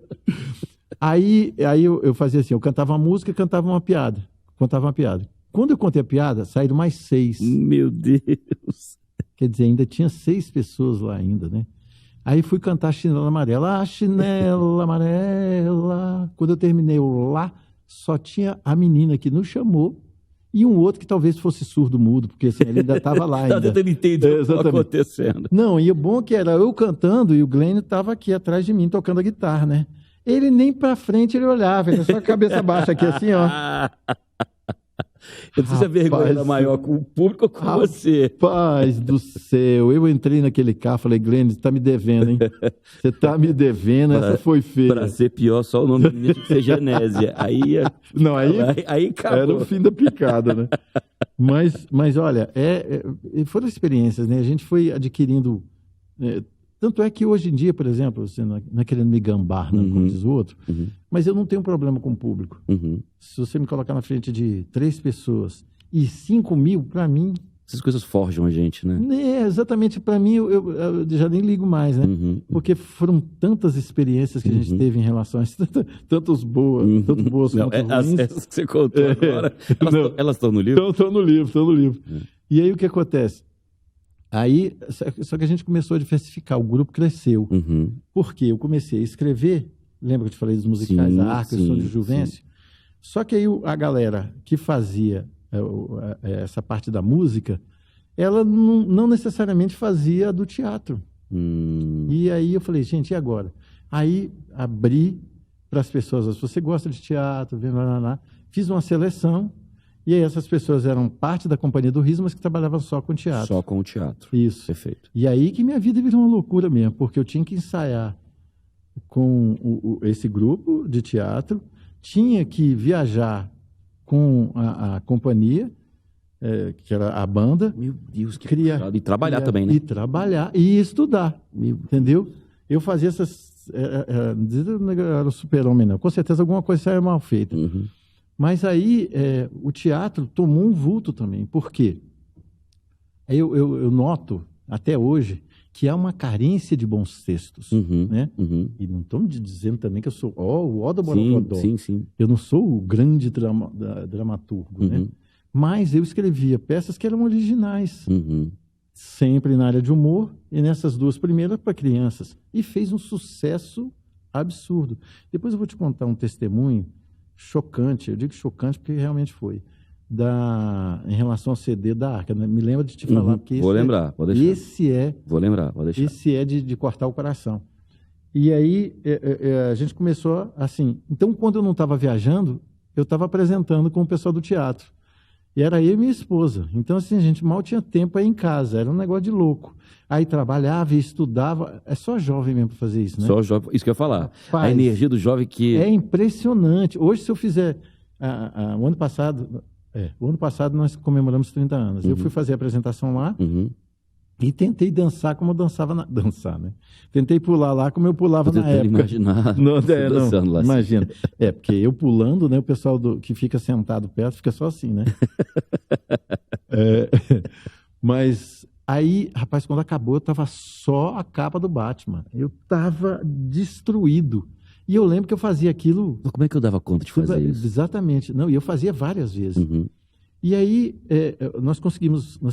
Aí eu fazia assim, eu cantava uma música e cantava uma piada. Contava uma piada. Quando eu contei a piada, saíram mais 6. Meu Deus. Quer dizer, ainda tinha 6 pessoas lá ainda, né? Aí fui cantar Chinela Amarela. Ah, Chinela Amarela. Quando eu terminei o lá, só tinha a menina que nos chamou e um outro que talvez fosse surdo-mudo, porque assim, ele ainda estava lá ainda. Está tentando entender o que estava acontecendo. Não, e o bom que era eu cantando e o Glênio estava aqui atrás de mim tocando a guitarra, né? Ele nem pra frente ele olhava, ele só a cabeça baixa aqui assim, ó. Eu não sei se a vergonha era maior com o público ou com você. Paz do céu, eu entrei naquele carro, falei, Glênio, você tá me devendo, hein? Você tá me devendo, essa foi feia. Para ser pior, só o nome do menino tinha que ser Genésia. Não, aí acabou. Era o fim da picada, né? Mas olha, foram experiências, né? A gente foi adquirindo... Tanto é que hoje em dia, por exemplo, você não é querendo me gambar, não, como diz o outro, mas eu não tenho problema com o público. Se você me colocar na frente de 3 pessoas e 5 mil, para mim... Essas coisas forjam a gente, né? Exatamente, para mim, eu já nem ligo mais, né? Porque foram tantas experiências que a gente teve em relação a isso, tanto boas quanto ruins. Essas que você contou agora, elas estão no livro? Estão no livro. E aí o que acontece? Aí, só que a gente começou a diversificar, o grupo cresceu. Porque eu comecei a escrever, lembra que eu te falei dos musicais, a Arca e o Som de Juvencio? Só que aí a galera que fazia essa parte da música, ela não necessariamente fazia do teatro. E aí eu falei, gente, e agora? Aí abri para as pessoas, se você gosta de teatro, fiz uma seleção. E aí essas pessoas eram parte da Companhia do Riso, mas que trabalhavam só com teatro. Só com o teatro. Isso. Perfeito. E aí que minha vida virou uma loucura mesmo, porque eu tinha que ensaiar com esse grupo de teatro, tinha que viajar com a companhia, que era a banda. Meu Deus, que puxado. E trabalhar também, né? E trabalhar e estudar, entendeu? Eu fazia essas... não era o super-homem, não. Com certeza alguma coisa saiu mal feita. Mas aí o teatro tomou um vulto também. Por quê? Eu noto, até hoje, que há uma carência de bons textos, né? E não estou dizendo também que eu sou o Oda Borogodó. Sim. Eu não sou o grande dramaturgo, né? Mas eu escrevia peças que eram originais, sempre na área de humor, e nessas duas primeiras para crianças. E fez um sucesso absurdo. Depois eu vou te contar um testemunho chocante, eu digo chocante porque realmente foi, em relação ao CD da Arca. Né? Me lembra de te falar, porque vou lembrar, pode deixar. Vou lembrar, pode deixar. Esse é de cortar o coração. E aí a gente começou assim. Então, quando eu não estava viajando, eu estava apresentando com o pessoal do teatro. E era eu e minha esposa. Então, assim, a gente mal tinha tempo aí em casa. Era um negócio de louco. Aí trabalhava e estudava. É só jovem mesmo para fazer isso, né? Só jovem. Isso que eu ia falar. A energia do jovem que... É impressionante. Hoje, se eu fizer... o ano passado nós comemoramos 30 anos. Eu fui fazer a apresentação lá e tentei dançar como eu dançava dançar, né? Tentei pular lá como eu pulava na época. Imaginar. Não, imagina. Porque eu pulando, né? O pessoal que fica sentado perto fica só assim, né? Mas aí, rapaz, quando acabou, eu tava só a capa do Batman. Eu tava destruído. E eu lembro que eu fazia aquilo... Mas como é que eu dava conta de fazer isso? Exatamente. Não, e eu fazia várias vezes. E aí, nós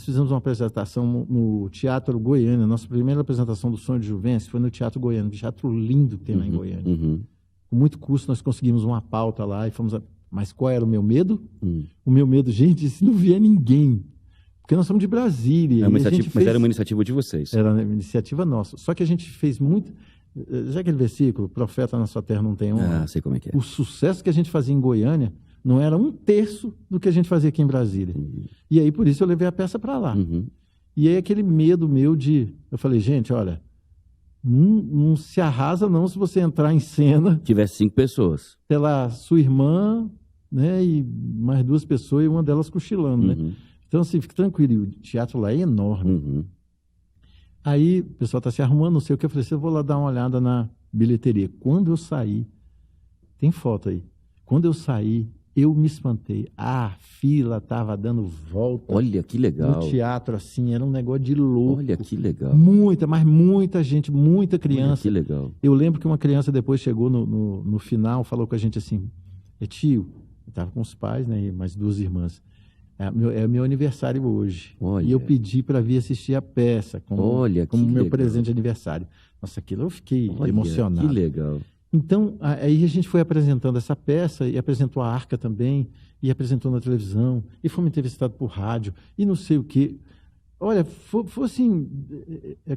fizemos uma apresentação no Teatro Goiânia. Nossa primeira apresentação do Sonho de Juventus foi no Teatro Goiânia. Um teatro lindo que tem lá em Goiânia. Com muito custo, nós conseguimos uma pauta lá e fomos... Mas qual era o meu medo? O meu medo, gente, se não vier ninguém... Porque nós somos de Brasília. Mas era uma iniciativa de vocês. Era uma iniciativa nossa. Só que a gente fez muito... Já aquele versículo, profeta na sua terra não tem honra. Sei como é que é. O sucesso que a gente fazia em Goiânia não era 1/3 do que a gente fazia aqui em Brasília. E aí, por isso, eu levei a peça para lá. E aí, aquele medo meu de... Eu falei, gente, olha, não se arrasa não se você entrar em cena... Tivesse 5 pessoas. Sei lá, sua irmã, né, e mais 2 pessoas, e uma delas cochilando, né? Então, assim, fique tranquilo. E o teatro lá é enorme. Aí, o pessoal está se arrumando, não sei o que. Eu falei assim, eu vou lá dar uma olhada na bilheteria. Quando eu saí, tem foto aí. Quando eu saí, eu me espantei. A fila estava dando volta. Olha, que legal. No teatro, assim, era um negócio de louco. Olha, que legal. Mas muita gente, muita criança. Olha, que legal. Eu lembro que uma criança depois chegou no final, falou com a gente assim, tio, eu estava com os pais, né, e mais 2 irmãs. É meu aniversário hoje. Olha. E eu pedi para vir assistir a peça como meu presente de aniversário. Nossa, aquilo eu fiquei emocionado. Que legal. Então, aí a gente foi apresentando essa peça e apresentou a Arca também, e apresentou na televisão, e fomos entrevistados por rádio, e não sei o quê. Olha, foi assim,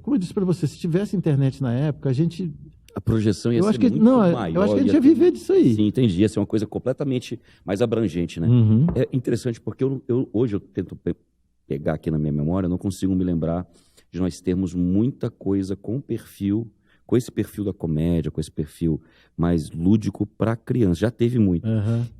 como eu disse para você, se tivesse internet na época, a gente... A projeção ia ser muito maior. Eu acho que a gente ia viver disso aí. Sim, entendi. Ia ser uma coisa completamente mais abrangente, né? É interessante porque hoje eu tento pegar aqui na minha memória, eu não consigo me lembrar de nós termos muita coisa com esse perfil da comédia, com esse perfil mais lúdico para criança. Já teve muito.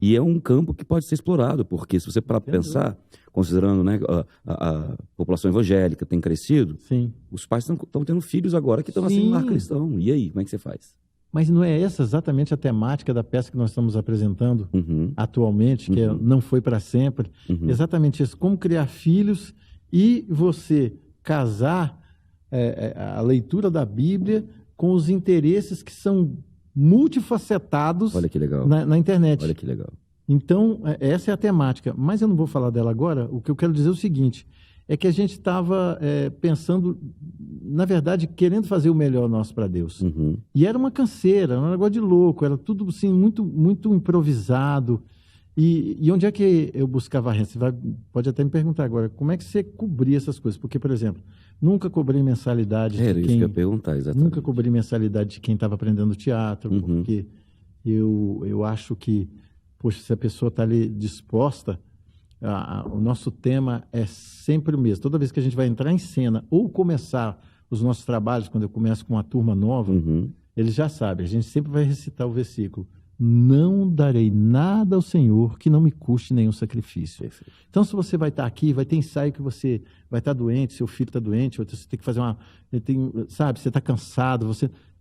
E é um campo que pode ser explorado, porque se você parar para pensar, considerando, né, a população evangélica tem crescido, sim, os pais estão tendo filhos agora que estão nascendo no lar cristão. E aí, como é que você faz? Mas não é essa exatamente a temática da peça que nós estamos apresentando atualmente, que não foi para sempre? Exatamente isso, como criar filhos e você casar a leitura da Bíblia com os interesses que são multifacetados. Olha que legal. Na internet. Olha que legal. Então, essa é a temática. Mas eu não vou falar dela agora. O que eu quero dizer é o seguinte, é que a gente estava pensando, na verdade, querendo fazer o melhor nosso para Deus. E era uma canseira, era um negócio de louco, era tudo assim, muito, muito improvisado. E onde é que eu buscava renda? Você pode até me perguntar agora, como é que você cobria essas coisas? Porque, por exemplo, nunca cobri mensalidade de isso que eu ia perguntar, exatamente. Nunca cobri mensalidade de quem estava aprendendo teatro, porque eu acho que, poxa, se a pessoa está ali disposta, o nosso tema é sempre o mesmo. Toda vez que a gente vai entrar em cena ou começar os nossos trabalhos, quando eu começo com uma turma nova, eles já sabem, a gente sempre vai recitar o versículo. Não darei nada ao Senhor que não me custe nenhum sacrifício. Perfeito. Então, se você vai estar aqui, vai ter ensaio que você vai estar doente, seu filho está doente, ou você tem que fazer você está cansado,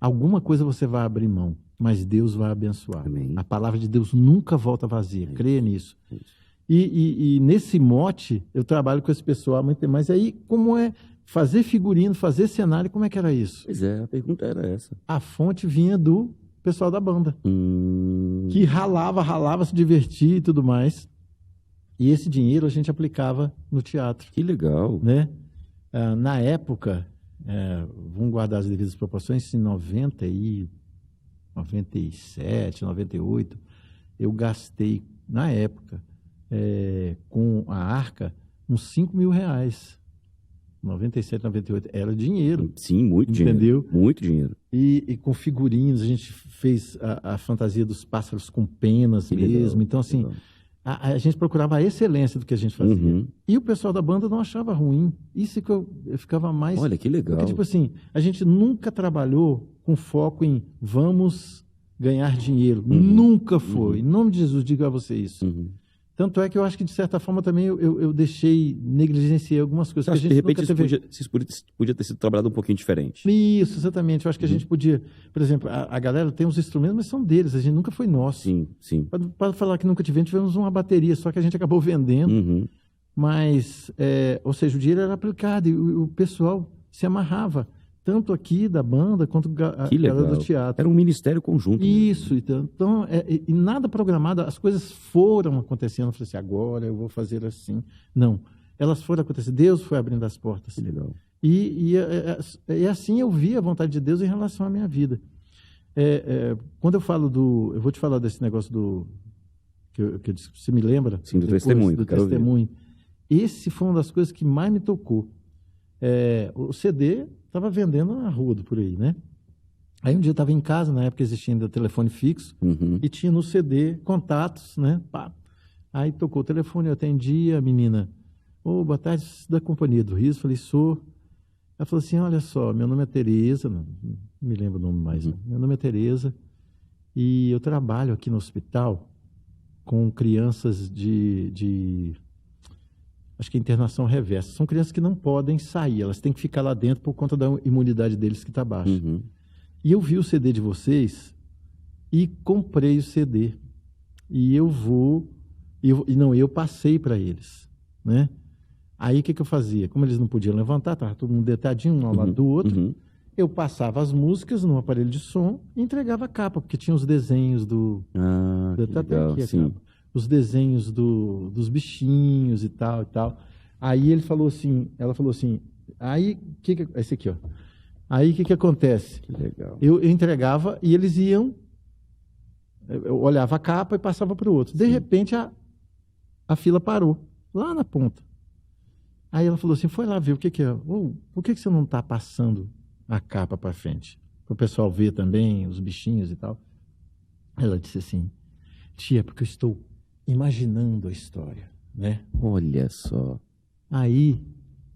alguma coisa você vai abrir mão, mas Deus vai abençoar. Amém. A palavra de Deus nunca volta vazia, creia nisso. E nesse mote, eu trabalho com esse pessoal há muito tempo, mas aí, como fazer figurino, fazer cenário, como é que era isso? Pois é, a pergunta era essa. A fonte vinha do pessoal da banda, que ralava, se divertia e tudo mais. E esse dinheiro a gente aplicava no teatro. Que legal. Né? Na época, vamos guardar as devidas proporções, em 97, 98, eu gastei, na época, com a Arca, uns 5 mil reais. 97, 98, era dinheiro. Sim, muito entendeu? Dinheiro. Muito dinheiro. E com figurinos, a gente fez a fantasia dos pássaros com penas Que mesmo. legal, então, assim, legal. a gente procurava a excelência do que a gente fazia. Uhum. E o pessoal da banda não achava ruim. Isso que eu ficava mais... Olha, que legal. Porque, tipo assim, a gente nunca trabalhou com foco em vamos ganhar dinheiro. Nunca foi. Em nome de Jesus, digo a você isso. Tanto é que eu acho que, de certa forma, também eu deixei, negligenciei algumas coisas. Você acha que, de repente, isso podia ter sido trabalhado um pouquinho diferente? Isso, exatamente. Eu acho que a gente podia... Por exemplo, a galera tem os instrumentos, mas são deles. A gente nunca foi nosso. Sim, sim. Para falar que nunca tivemos uma bateria, só que a gente acabou vendendo. Mas, ou seja, o dinheiro era aplicado e o pessoal se amarrava. Tanto aqui da banda, quanto a galera do teatro. Era um ministério conjunto. Isso. Então, e nada programado, as coisas foram acontecendo. Eu falei assim, agora eu vou fazer assim. Não, elas foram acontecendo. Deus foi abrindo as portas. Que legal. E assim eu vi a vontade de Deus em relação à minha vida. Quando eu falo eu vou te falar desse negócio que eu disse, você me lembra? Sim, do testemunho. Do testemunho. Esse foi uma das coisas que mais me tocou. O CD estava vendendo na rua por aí, né? Aí um dia eu estava em casa, na época existia ainda telefone fixo, e tinha no CD contatos, né? Pá. Aí tocou o telefone, eu atendi a menina. Boa tarde, da Companhia do Riso. Falei, sou. Ela falou assim, olha só, meu nome é Tereza, não me lembro o nome mais, meu nome é Tereza, e eu trabalho aqui no hospital com crianças acho que é internação reversa. São crianças que não podem sair, elas têm que ficar lá dentro por conta da imunidade deles que está baixa. E eu vi o CD de vocês e comprei o CD. E eu passei para eles, né? Aí o que eu fazia? Como eles não podiam levantar, estava todo mundo deitadinho um ao lado do outro, eu passava as músicas no aparelho de som e entregava a capa, porque tinha os desenhos Tá legal, aqui, sim. os desenhos dos bichinhos e tal. Aí ela falou assim, aí, esse aqui, ó. Aí o que acontece? Que legal. Eu entregava e eles iam, eu olhava a capa e passava para o outro. De repente a fila parou, lá na ponta. Aí ela falou assim, foi lá ver o que é. Por que você não está passando a capa para frente? Para o pessoal ver também os bichinhos e tal. Ela disse assim, tia, porque eu estou imaginando a história, né? Olha só. Aí,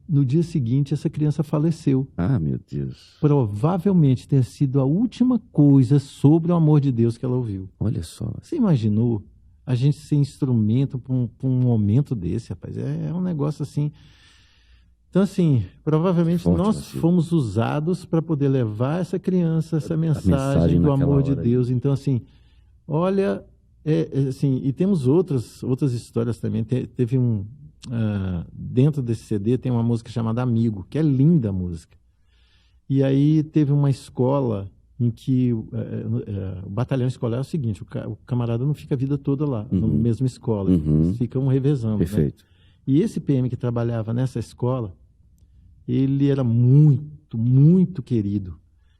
no dia seguinte, essa criança faleceu. Ah, meu Deus. Provavelmente ter sido a última coisa sobre o amor de Deus que ela ouviu. Olha só. Você imaginou a gente ser instrumento para um momento desse, rapaz? É um negócio assim... Então, assim, provavelmente Forte, nós fomos usados para poder levar essa criança, essa mensagem do amor de Deus. Então, assim, olha... assim, e temos outras histórias também. Teve dentro desse CD tem uma música chamada Amigo, que é linda a música. E aí teve uma escola em que o batalhão escolar é o seguinte, o camarada não fica a vida toda lá, na mesma escola, eles ficam revezando. Perfeito. Né? E esse PM que trabalhava nessa escola, ele era muito, muito querido.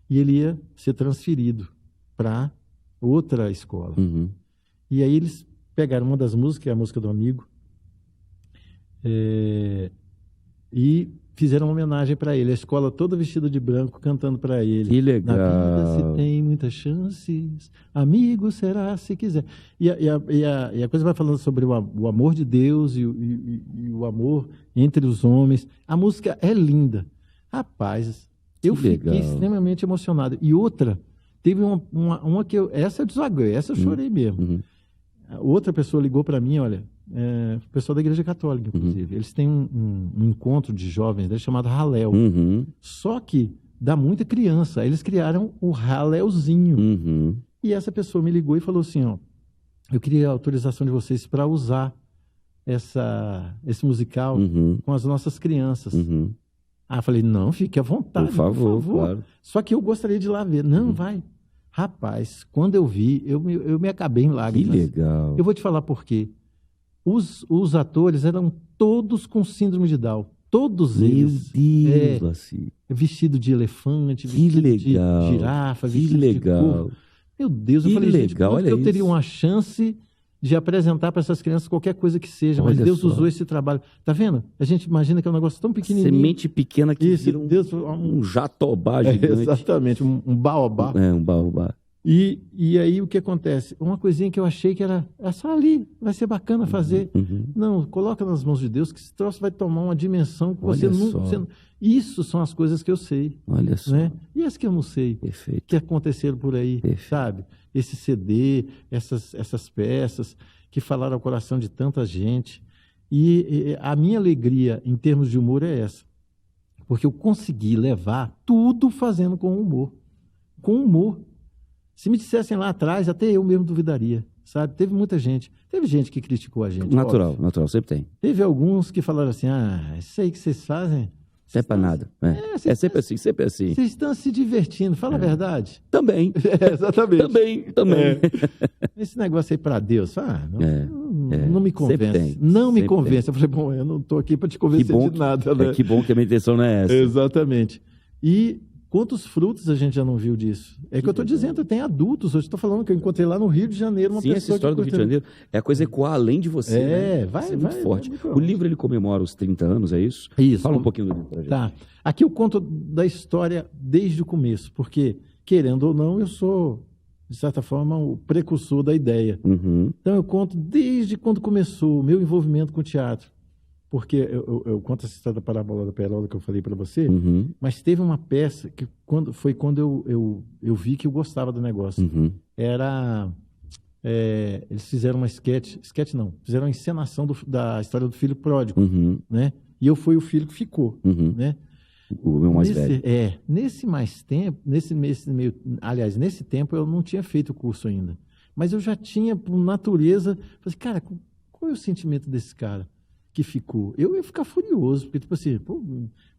E ele ia ser transferido para outra escola. E aí eles pegaram uma das músicas, que é a música do Amigo, e fizeram uma homenagem para ele. A escola toda vestida de branco, cantando para ele. Que legal. Na vida se tem muitas chances, amigo será se quiser. E a coisa vai falando sobre o amor de Deus e o amor entre os homens. A música é linda. Rapaz, eu fiquei extremamente emocionado. E outra, teve uma que essa eu desaguei, essa eu chorei mesmo. Outra pessoa ligou para mim, olha, o pessoal da Igreja Católica, inclusive. Eles têm um encontro de jovens deles chamado Halel. Só que dá muita criança. Aí eles criaram o Halelzinho. E essa pessoa me ligou e falou assim, ó, eu queria a autorização de vocês para usar esse musical com as nossas crianças. Aí eu falei, não, fique à vontade, Por favor. Claro. Só que eu gostaria de ir lá ver. Não, vai. Rapaz, quando eu vi, eu me acabei em Que lágrimas. legal. Eu vou te falar por quê. Os atores eram todos com síndrome de Down. Todos Meu eles. Deus, Laci. Vestido de elefante, Que vestido legal. de girafa, Que vestido de legal. corvo. Meu Deus, eu Que falei, gente, legal, como que olha eu teria isso. uma chance de apresentar para essas crianças qualquer coisa que seja, mas Olha Deus só. usou esse trabalho. Tá vendo? A gente imagina que é um negócio tão pequenininho. Semente pequena que Isso, vira Deus, um jatobá gigante. exatamente, um baobá. É, um baobá. E aí o que acontece? Uma coisinha que eu achei que era só ali, vai ser bacana fazer. Uhum. Não, coloca nas mãos de Deus que esse troço vai tomar uma dimensão que Olha você não... só. Isso são as coisas que eu sei, Olha só. né? E as que eu não sei, Perfeito. que aconteceram por aí, Perfeito. sabe? Esse CD, essas peças que falaram ao coração de tanta gente. E a minha alegria em termos de humor é essa. Porque eu consegui levar tudo fazendo com humor. Com humor. Se me dissessem lá atrás, até eu mesmo duvidaria, sabe? Teve muita gente. Teve gente que criticou a gente. Natural, óbvio. natural, sempre tem. Teve alguns que falaram assim, isso aí que vocês fazem... Não é pra nada. É sempre assim, sempre assim. Vocês estão se divertindo, fala a verdade. Também. Exatamente. Também. Esse negócio aí para Deus, não me Sempre convence. tem, Não me sempre convence. Eu falei, bom, eu não estou aqui para te Que convencer bom, de nada, né? que bom que a minha intenção não é essa. Exatamente. E quantos frutos a gente já não viu disso? É que eu estou dizendo, tem adultos. Hoje estou falando que eu encontrei lá no Rio de Janeiro uma Sim, pessoa essa história que do Rio de Janeiro é a coisa ecoar além de você. né? vai, Isso é muito vai, forte. vai muito O longe. livro ele comemora os 30 anos, é isso? Isso. Fala um pouquinho do livro pra gente. Tá. Aqui eu conto da história desde o começo, porque, querendo ou não, eu sou, de certa forma, o precursor da ideia. Uhum. Então eu conto desde quando começou o meu envolvimento com o teatro. Porque eu conto essa história da parábola da perola que eu falei para você, Uhum. mas teve uma peça que foi quando eu vi que eu gostava do negócio. Uhum. Eles fizeram uma sketch não, fizeram uma encenação da história do filho pródigo, Uhum. né? E eu fui o filho que ficou, Uhum. né? O meu mais velho. Nesse mais tempo, aliás, nesse tempo eu não tinha feito o curso ainda, mas eu já tinha, por natureza, falei assim, cara, qual é o sentimento desse cara que ficou? Eu ia ficar furioso, porque tipo assim,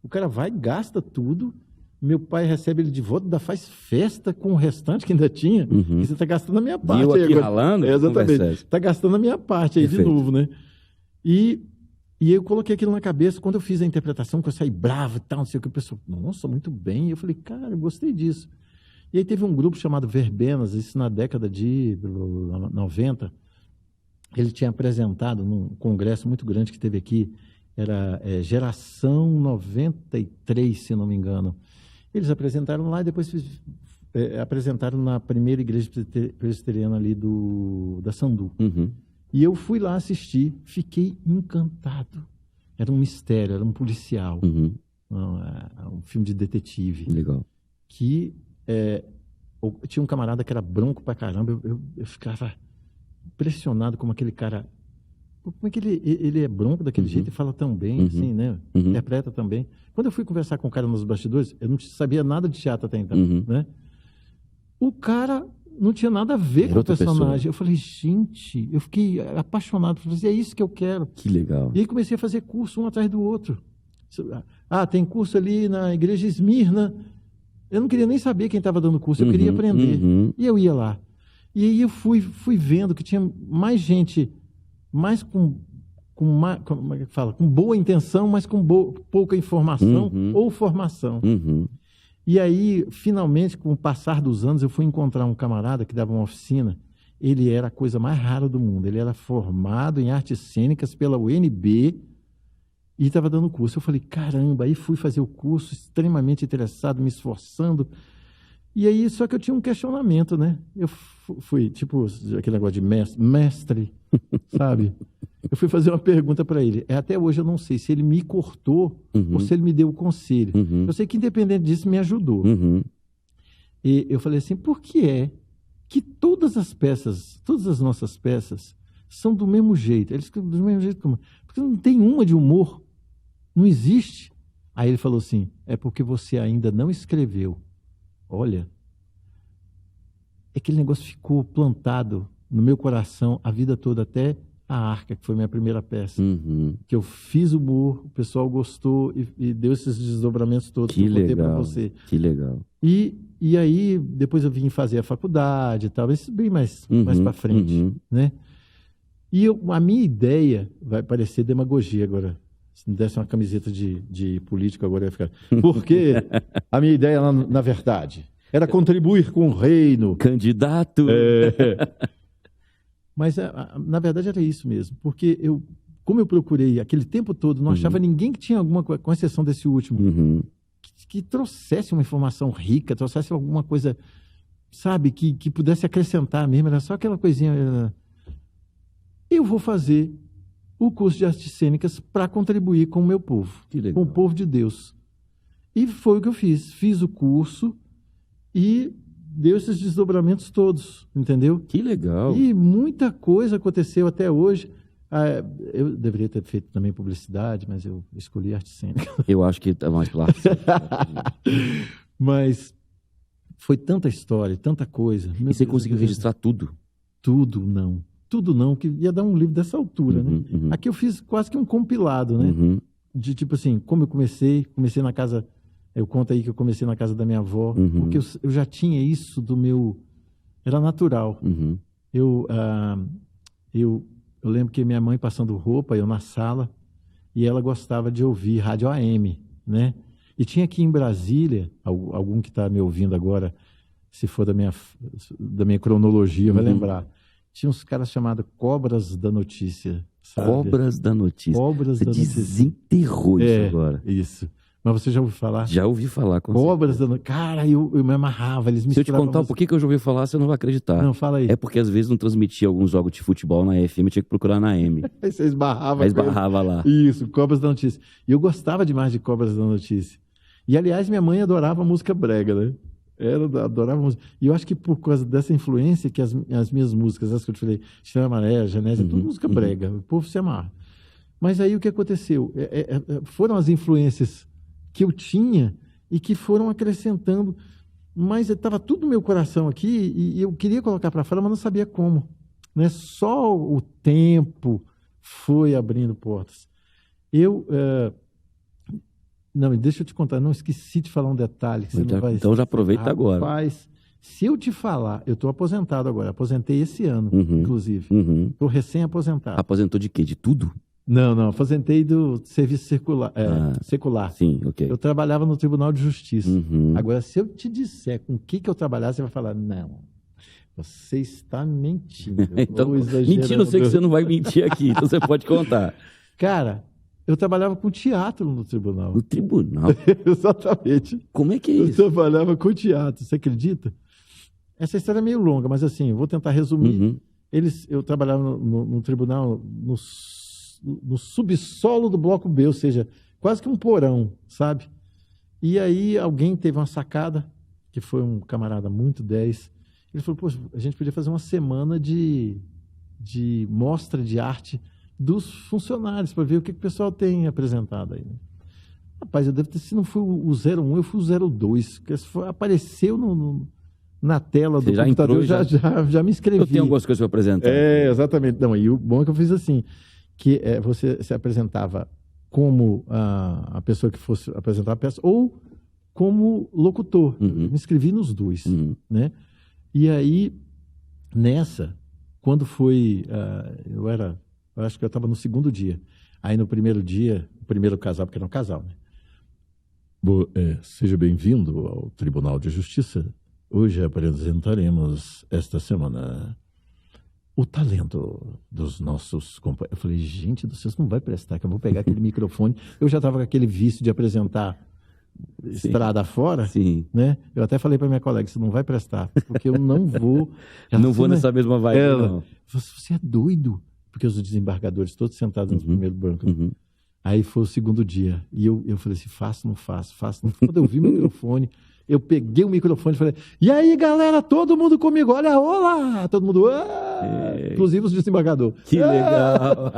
o cara vai, gasta tudo, meu pai recebe ele de volta, ainda faz festa com o restante que ainda tinha, Uhum. e você está gastando a minha parte. Viu aí aqui agora. ralando? Exatamente, Conversa essa. está gastando a minha parte aí Perfeito. de novo, né? E eu coloquei aquilo na cabeça, quando eu fiz a interpretação, que eu saí bravo e tal, não sei o que, o pessoal, nossa, muito bem. E eu falei, cara, eu gostei disso. E aí teve um grupo chamado Verbenas, isso na década de 90, ele tinha apresentado num congresso muito grande que teve aqui, era Geração 93, se não me engano. Eles apresentaram lá e depois apresentaram na primeira igreja presbiteriana ali da Sandu. Uhum. E eu fui lá assistir, fiquei encantado. Era um mistério, era um policial, Uhum. um filme de detetive. Legal. Que tinha um camarada que era bronco pra caramba, eu ficava impressionado como aquele cara... Como é que ele é bronco daquele jeito e fala tão bem, Uhum. assim, né? Uhum. Interpreta tão bem. Quando eu fui conversar com o cara nos bastidores, eu não sabia nada de teatro até então, Uhum. né? O cara não tinha nada a ver Era com o outra personagem. pessoa. Eu falei, gente, eu fiquei apaixonado. Falei, é isso que eu quero. Que legal. E aí comecei a fazer curso um atrás do outro. Tem curso ali na igreja Esmirna. Eu não queria nem saber quem estava dando curso, eu queria Uhum, aprender. uhum. E eu ia lá. E aí eu fui vendo que tinha mais gente, mais como é que fala? Com boa intenção, mas com pouca informação Uhum. ou formação. Uhum. E aí, finalmente, com o passar dos anos, eu fui encontrar um camarada que dava uma oficina. Ele era a coisa mais rara do mundo. Ele era formado em artes cênicas pela UNB e estava dando curso. Eu falei, caramba, aí fui fazer o curso, extremamente interessado, me esforçando. E aí, só que eu tinha um questionamento, né? Eu fui, tipo, aquele negócio de mestre, sabe? Eu fui fazer uma pergunta para ele. Até hoje eu não sei se ele me cortou ou se ele me deu o conselho. Uhum. Eu sei que, independente disso, me ajudou. Uhum. E eu falei assim, por que é que todas as nossas peças são do mesmo jeito? Eles ficam do mesmo jeito como... Porque não tem uma de humor. Não existe. Aí ele falou assim, é porque você ainda não escreveu. Olha, aquele negócio ficou plantado no meu coração a vida toda até A Arca, que foi minha primeira peça. Uhum. Que eu fiz humor, o pessoal gostou e deu esses desdobramentos todos Que que eu contei para legal, você. que legal. E aí, depois eu vim fazer a faculdade e tal, isso bem mais para frente, né? E a minha ideia, vai parecer demagogia agora, se me desse uma camiseta de político agora, eu ia ficar... Porque a minha ideia, na verdade, era contribuir com o reino. Candidato! Mas, na verdade, era isso mesmo, porque como eu procurei aquele tempo todo, não achava ninguém que tinha alguma coisa, com exceção desse último, que trouxesse uma informação rica, trouxesse alguma coisa, sabe, que pudesse acrescentar mesmo, era só aquela coisinha. Eu vou fazer o curso de artes cênicas para contribuir com o meu povo, com o povo de Deus. E foi o que eu fiz. Fiz o curso e deu esses desdobramentos todos, entendeu? Que legal. E muita coisa aconteceu até hoje. Eu deveria ter feito também publicidade, mas eu escolhi arte cênica. Eu acho que é mais claro. Mas foi tanta história, tanta coisa. E você conseguiu registrar tudo? Tudo não, que ia dar um livro dessa altura, né? Aqui eu fiz quase que um compilado, né? De tipo assim, como eu comecei na casa... Eu conto aí que eu comecei na casa da minha avó, porque eu já tinha isso do meu... Era natural. Eu lembro que minha mãe passando roupa, eu na sala, e ela gostava de ouvir rádio AM, né? E tinha aqui em Brasília, algum que está me ouvindo agora, se for da minha cronologia, vai lembrar. Tinha uns caras chamados Cobras da Notícia. Sabe? Cobras da Notícia. Cobras da Notícia. Desenterrou isso agora. Isso. Mas você já ouviu falar? Já ouvi falar. Cobras da Notícia. Cara, eu me amarrava. Eles Se eu te contar por que eu já ouvi falar, você não vai acreditar. Não, fala aí. É porque às vezes não transmitia alguns jogos de futebol na FM, tinha que procurar na AM. Aí você esbarrava. Aí esbarrava lá. Isso, Cobras da Notícia. E eu gostava demais de Cobras da Notícia. E, aliás, minha mãe adorava música brega, né? Ela adorava música. E eu acho que por causa dessa influência que as minhas músicas, as que eu te falei, Estrela Amarela, Genésio, tudo música brega. O povo se amarra. Mas aí o que aconteceu? Foram as influências que eu tinha e que foram acrescentando. Mas estava tudo no meu coração aqui e eu queria colocar para fora, mas não sabia como. Né? Só o tempo foi abrindo portas. Não, deixa eu te contar, não esqueci de falar um detalhe. Que você não vai então já aproveita agora. Rapaz, se eu te falar, eu estou aposentado agora, aposentei esse ano, inclusive. Estou recém-aposentado. Aposentou de quê? De tudo? Não, aposentei do serviço secular. Sim, ok. Eu trabalhava no Tribunal de Justiça. Agora, se eu te disser com o que eu trabalhava, você vai falar, não, você está mentindo. Então, mentindo, eu sei que você não vai mentir aqui, então você pode contar. Cara, eu trabalhava com teatro no tribunal. No tribunal? Exatamente. Como é que é isso? Eu trabalhava com teatro, você acredita? Essa história é meio longa, mas assim, eu vou tentar resumir. Eu trabalhava no tribunal, no subsolo do bloco B, ou seja, quase que um porão, sabe? E aí alguém teve uma sacada, que foi um camarada muito 10. Ele falou, poxa, a gente podia fazer uma semana de mostra de arte dos funcionários, para ver o que o pessoal tem apresentado aí. Né? Rapaz, eu devo ter, se não foi o 01, eu fui o 02, porque apareceu na tela do computador, já me inscrevi. Eu tenho algumas coisas para apresentar. Exatamente. Não, e o bom é que eu fiz assim, que você se apresentava como a pessoa que fosse apresentar a peça, ou como locutor. Me inscrevi nos dois. Né? E aí, quando foi... eu acho que eu estava no segundo dia. Aí no primeiro dia, o primeiro casal, porque era um casal, né? Seja bem-vindo ao Tribunal de Justiça. Hoje apresentaremos esta semana o talento dos nossos companheiros. Eu falei, gente do céu, isso não vai prestar, que eu vou pegar aquele microfone. Eu já estava com aquele vício de apresentar estrada fora, né? Eu até falei para minha colega, isso não vai prestar, porque eu não vou... Não vou nessa mesma vibe, não. Você é doido? Porque os desembargadores todos sentados no primeiro banco. Aí foi o segundo dia. E eu falei assim, faço, não faço. Quando eu vi o microfone, eu peguei o microfone e falei, e aí, galera, todo mundo comigo, olha, olá! Todo mundo, inclusive os desembargadores. Que legal!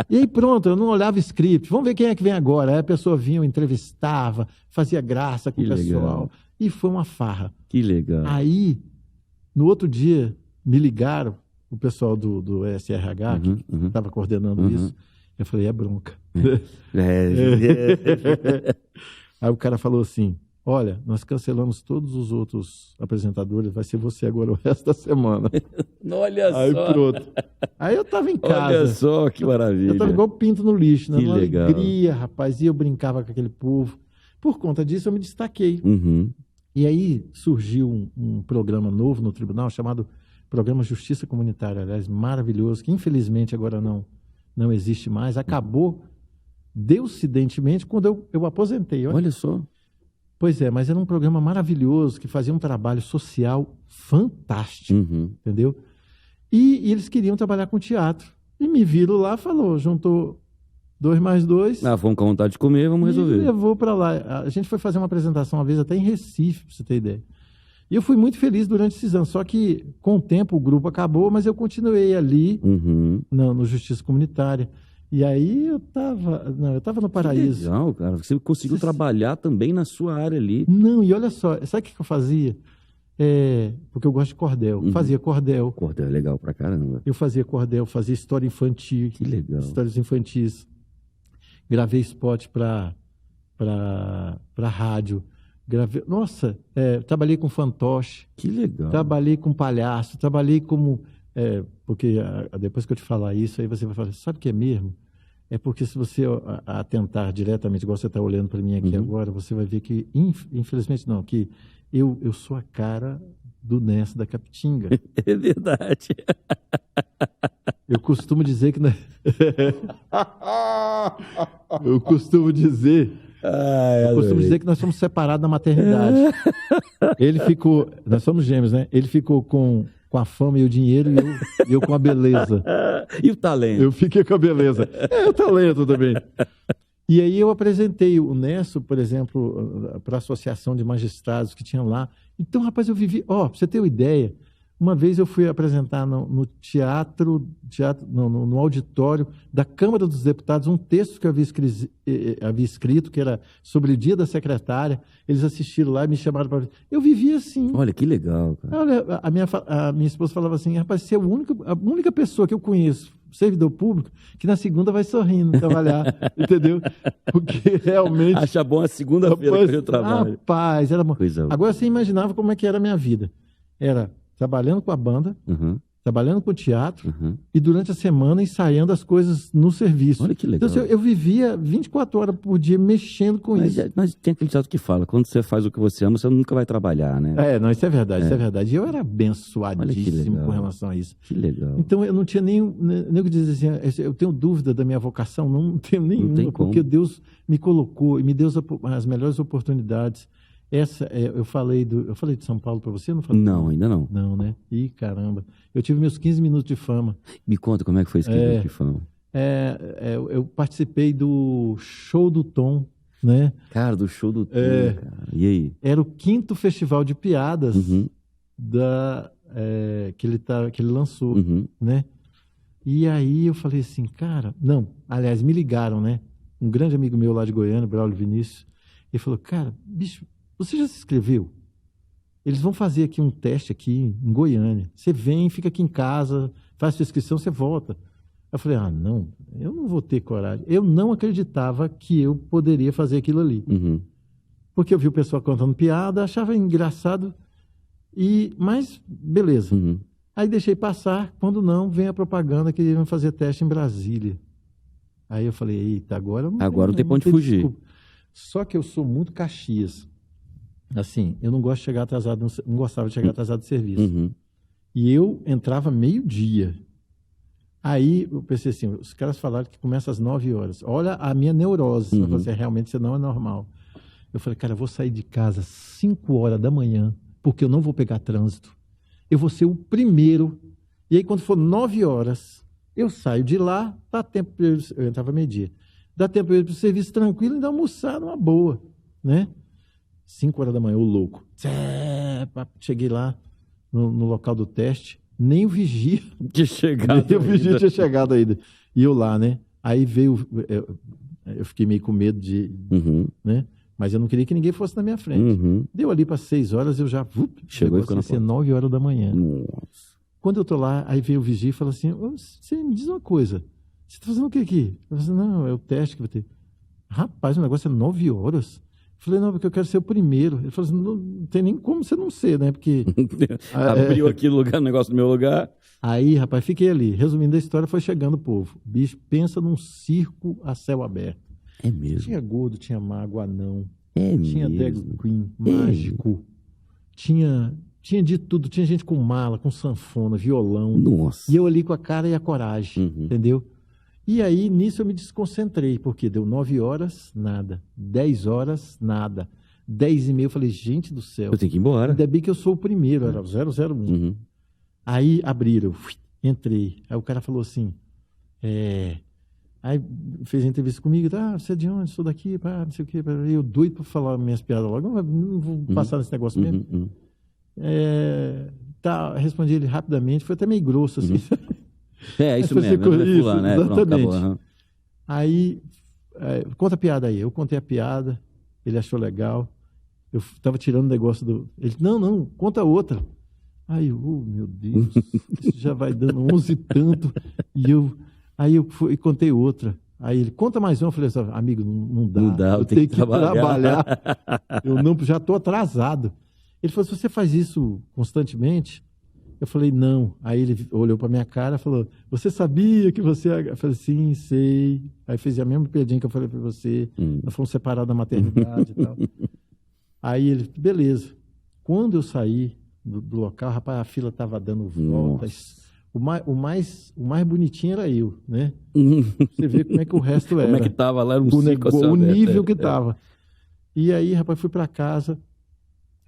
E aí pronto, eu não olhava script, vamos ver quem é que vem agora. Aí a pessoa vinha, eu entrevistava, fazia graça com o pessoal. Legal. E foi uma farra. Que legal. Aí, no outro dia, me ligaram, o pessoal do SRH, que estava coordenando isso, eu falei, é bronca. Aí o cara falou assim, olha, nós cancelamos todos os outros apresentadores, vai ser você agora o resto da semana. Olha Aí só. pronto. Aí eu tava em casa. Olha só, que maravilha. Eu tava igual pinto no lixo, né? Que Uma legal. alegria, rapaz. E eu brincava com aquele povo. Por conta disso, eu me destaquei. E aí surgiu um programa novo no tribunal, chamado Programa Justiça Comunitária, aliás, maravilhoso, que infelizmente agora não existe mais. Acabou, deucidentemente, quando eu aposentei. Olha só. Pois é, mas era um programa maravilhoso, que fazia um trabalho social fantástico, entendeu? E eles queriam trabalhar com teatro. E me viram lá, juntou 2 mais 2. Ah, vamos com vontade de comer, vamos resolver. E levou para lá. A gente foi fazer uma apresentação uma vez até em Recife, para você ter ideia. E eu fui muito feliz durante esses anos. Só que, com o tempo, o grupo acabou, mas eu continuei ali, no Justiça Comunitária. E aí eu estava no paraíso. Que legal, cara. Você conseguiu trabalhar também na sua área ali. Não, e olha só, sabe o que eu fazia? Porque eu gosto de cordel. Fazia cordel. Cordel é legal pra caramba. Eu fazia cordel, fazia história infantil. Que legal. Histórias infantis. Gravei spot para rádio. Nossa, trabalhei com fantoche. Que legal. Trabalhei com palhaço. Trabalhei como... porque depois que eu te falar isso, aí você vai falar, sabe o que é mesmo? É porque se você atentar diretamente, igual você está olhando para mim aqui agora, você vai ver que, infelizmente não, que eu sou a cara do Nessa da Capitinga. É verdade. Eu costumo dizer que... Eu costumo dizer que nós somos separados na maternidade. Ele ficou... Nós somos gêmeos, né? Ele ficou com a fama e o dinheiro e eu com a beleza. E o talento? Eu fiquei com a beleza. O talento também. E aí eu apresentei o Nesso, por exemplo, para a Associação de Magistrados que tinha lá. Então, rapaz, eu vivi... Pra você ter uma ideia, uma vez eu fui apresentar no no auditório da Câmara dos Deputados um texto que eu havia escrito, que era sobre o Dia da Secretária. Eles assistiram lá e me chamaram para... Eu vivia assim. Olha, que legal, cara. Olha, a minha esposa falava assim, rapaz, você é a única pessoa que eu conheço, servidor público, que na segunda vai sorrindo trabalhar, entendeu? Porque realmente... Acha bom a segunda-feira que eu trabalho. Rapaz, era bom. Coisa boa. Agora você imaginava como é que era a minha vida. Era trabalhando com a banda, trabalhando com o teatro, e durante a semana ensaiando as coisas no serviço. Olha que legal. Então eu vivia 24 horas por dia mexendo com isso. Mas tem aquele teatro que fala, quando você faz o que você ama, você nunca vai trabalhar, né? Não, isso é verdade, isso é verdade. E eu era abençoadíssimo com relação a isso. Que legal. Então eu não tinha nem o que dizer assim, eu tenho dúvida da minha vocação, não tenho nenhuma, porque Deus me colocou e me deu as melhores oportunidades. Eu falei de São Paulo para você? Não, falei? Não, ainda não. Não, né? Ih, caramba. Eu tive meus 15 minutos de fama. Me conta como é que foi esse 15 minutos de fama. Eu participei do Show do Tom, né? Cara, do Show do Tom, cara. E aí? Era o 5º festival de piadas que ele lançou, né? E aí eu falei assim, cara... Não, aliás, me ligaram, né? Um grande amigo meu lá de Goiânia, Braulio Vinícius, ele falou, cara, bicho, você já se inscreveu? Eles vão fazer aqui um teste aqui em Goiânia. Você vem, fica aqui em casa, faz sua inscrição, você volta. Eu falei, não, eu não vou ter coragem. Eu não acreditava que eu poderia fazer aquilo ali. Porque eu vi o pessoal contando piada, achava engraçado, mas beleza. Aí deixei passar, quando não, vem a propaganda que iam fazer teste em Brasília. Aí eu falei, eita, agora não tem pra onde fugir. Desculpa. Só que eu sou muito Caxias. Assim, eu não gosto de chegar atrasado, não gostava de chegar atrasado de serviço. E eu entrava meio-dia. Aí eu pensei assim, os caras falaram que começa às 9 horas. Olha a minha neurose. Eu falei assim, realmente você não é normal. Eu falei, cara, eu vou sair de casa às 5 horas da manhã, porque eu não vou pegar trânsito. Eu vou ser o primeiro. E aí, quando for 9 horas, eu saio de lá, dá tempo para eu entrava meio-dia. Dá tempo para eu ir para o serviço tranquilo e ainda almoçar numa boa, né? 5 horas da manhã, o louco. Cheguei lá no local do teste, nem o vigia tinha chegado. Nem o vigia tinha chegado ainda. E eu lá, né? Aí veio, eu fiquei meio com medo né? Mas eu não queria que ninguém fosse na minha frente. Deu ali para 6 horas, eu já chegou e ficou na porta. 9 horas da manhã. Nossa. Quando eu tô lá, aí veio o vigia e falou assim, você me diz uma coisa, você está fazendo o que aqui? Eu falei assim, não, é o teste que vai ter. Rapaz, o negócio é 9 horas. Eu falei, não, porque eu quero ser o primeiro. Ele falou assim, não tem nem como você não ser, né? Porque... Abriu aqui o lugar, o negócio do meu lugar. Aí, rapaz, fiquei ali. Resumindo a história, foi chegando o povo. Bicho, pensa num circo a céu aberto. É mesmo. Tinha gordo, tinha mago, anão. É Tinha drag queen, mágico. Tinha de tudo. Tinha gente com mala, com sanfona, violão. Nossa. E eu ali com a cara e a coragem, entendeu? E aí, nisso eu me desconcentrei, porque deu 9 horas, nada. 10 horas, nada. 10h30, eu falei, gente do céu. Eu tenho que ir embora. Ainda bem que eu sou o primeiro, era o 001. Aí abriram, entrei. Aí o cara falou assim, aí fez a entrevista comigo, você é de onde? Sou daqui, não sei o quê. Eu doido para falar minhas piadas logo, não vou passar nesse negócio mesmo. Respondi ele rapidamente, foi até meio grosso assim. Isso mesmo, fulano, né? Exatamente. Pronto, acabou. Aí, conta a piada aí. Eu contei a piada, ele achou legal. Eu estava tirando o negócio do... Ele, não, conta outra. Aí, meu Deus, isso já vai dando 11 e tanto. Aí eu fui e contei outra. Aí ele, conta mais uma. Eu falei assim, amigo, não dá. Não dá, eu tenho que trabalhar. Já estou atrasado. Ele falou, se você faz isso constantemente... Eu falei, não. Aí ele olhou para minha cara e falou, você sabia que você... Eu falei, sim, sei. Aí fez a mesma piadinha que eu falei para você. Nós fomos separados da maternidade e tal. Aí ele, beleza. Quando eu saí do local, rapaz, a fila estava dando voltas. O mais bonitinho era eu, né? Você vê como é que o resto era. Como é que estava lá? O nível que estava. E aí, rapaz, fui para casa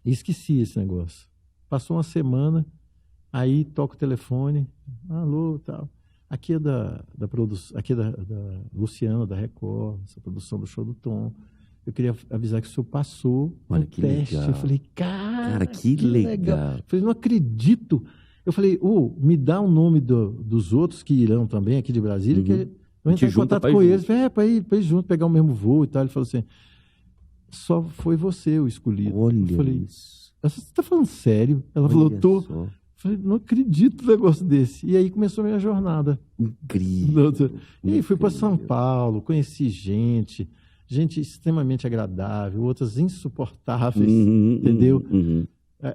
e esqueci esse negócio. Passou uma semana... Aí toca o telefone, alô, tal. Aqui é da produção, aqui é da Luciana, da Record, essa produção do Show do Tom. Eu queria avisar que o senhor passou no teste. Legal. Eu falei, cara, que legal. Eu falei, não acredito. Eu falei, me dá o nome dos outros que irão também aqui de Brasília, que eu entro em contato com eles, para ir junto, pegar o mesmo voo e tal. Ele falou assim, só foi você o escolhido. Olha eu falei, isso. Você está falando sério? Ela falou, tô. Só. Falei, não acredito um negócio desse. E aí começou a minha jornada. Incrível. E aí fui para São Paulo, conheci gente extremamente agradável, outras insuportáveis, entendeu?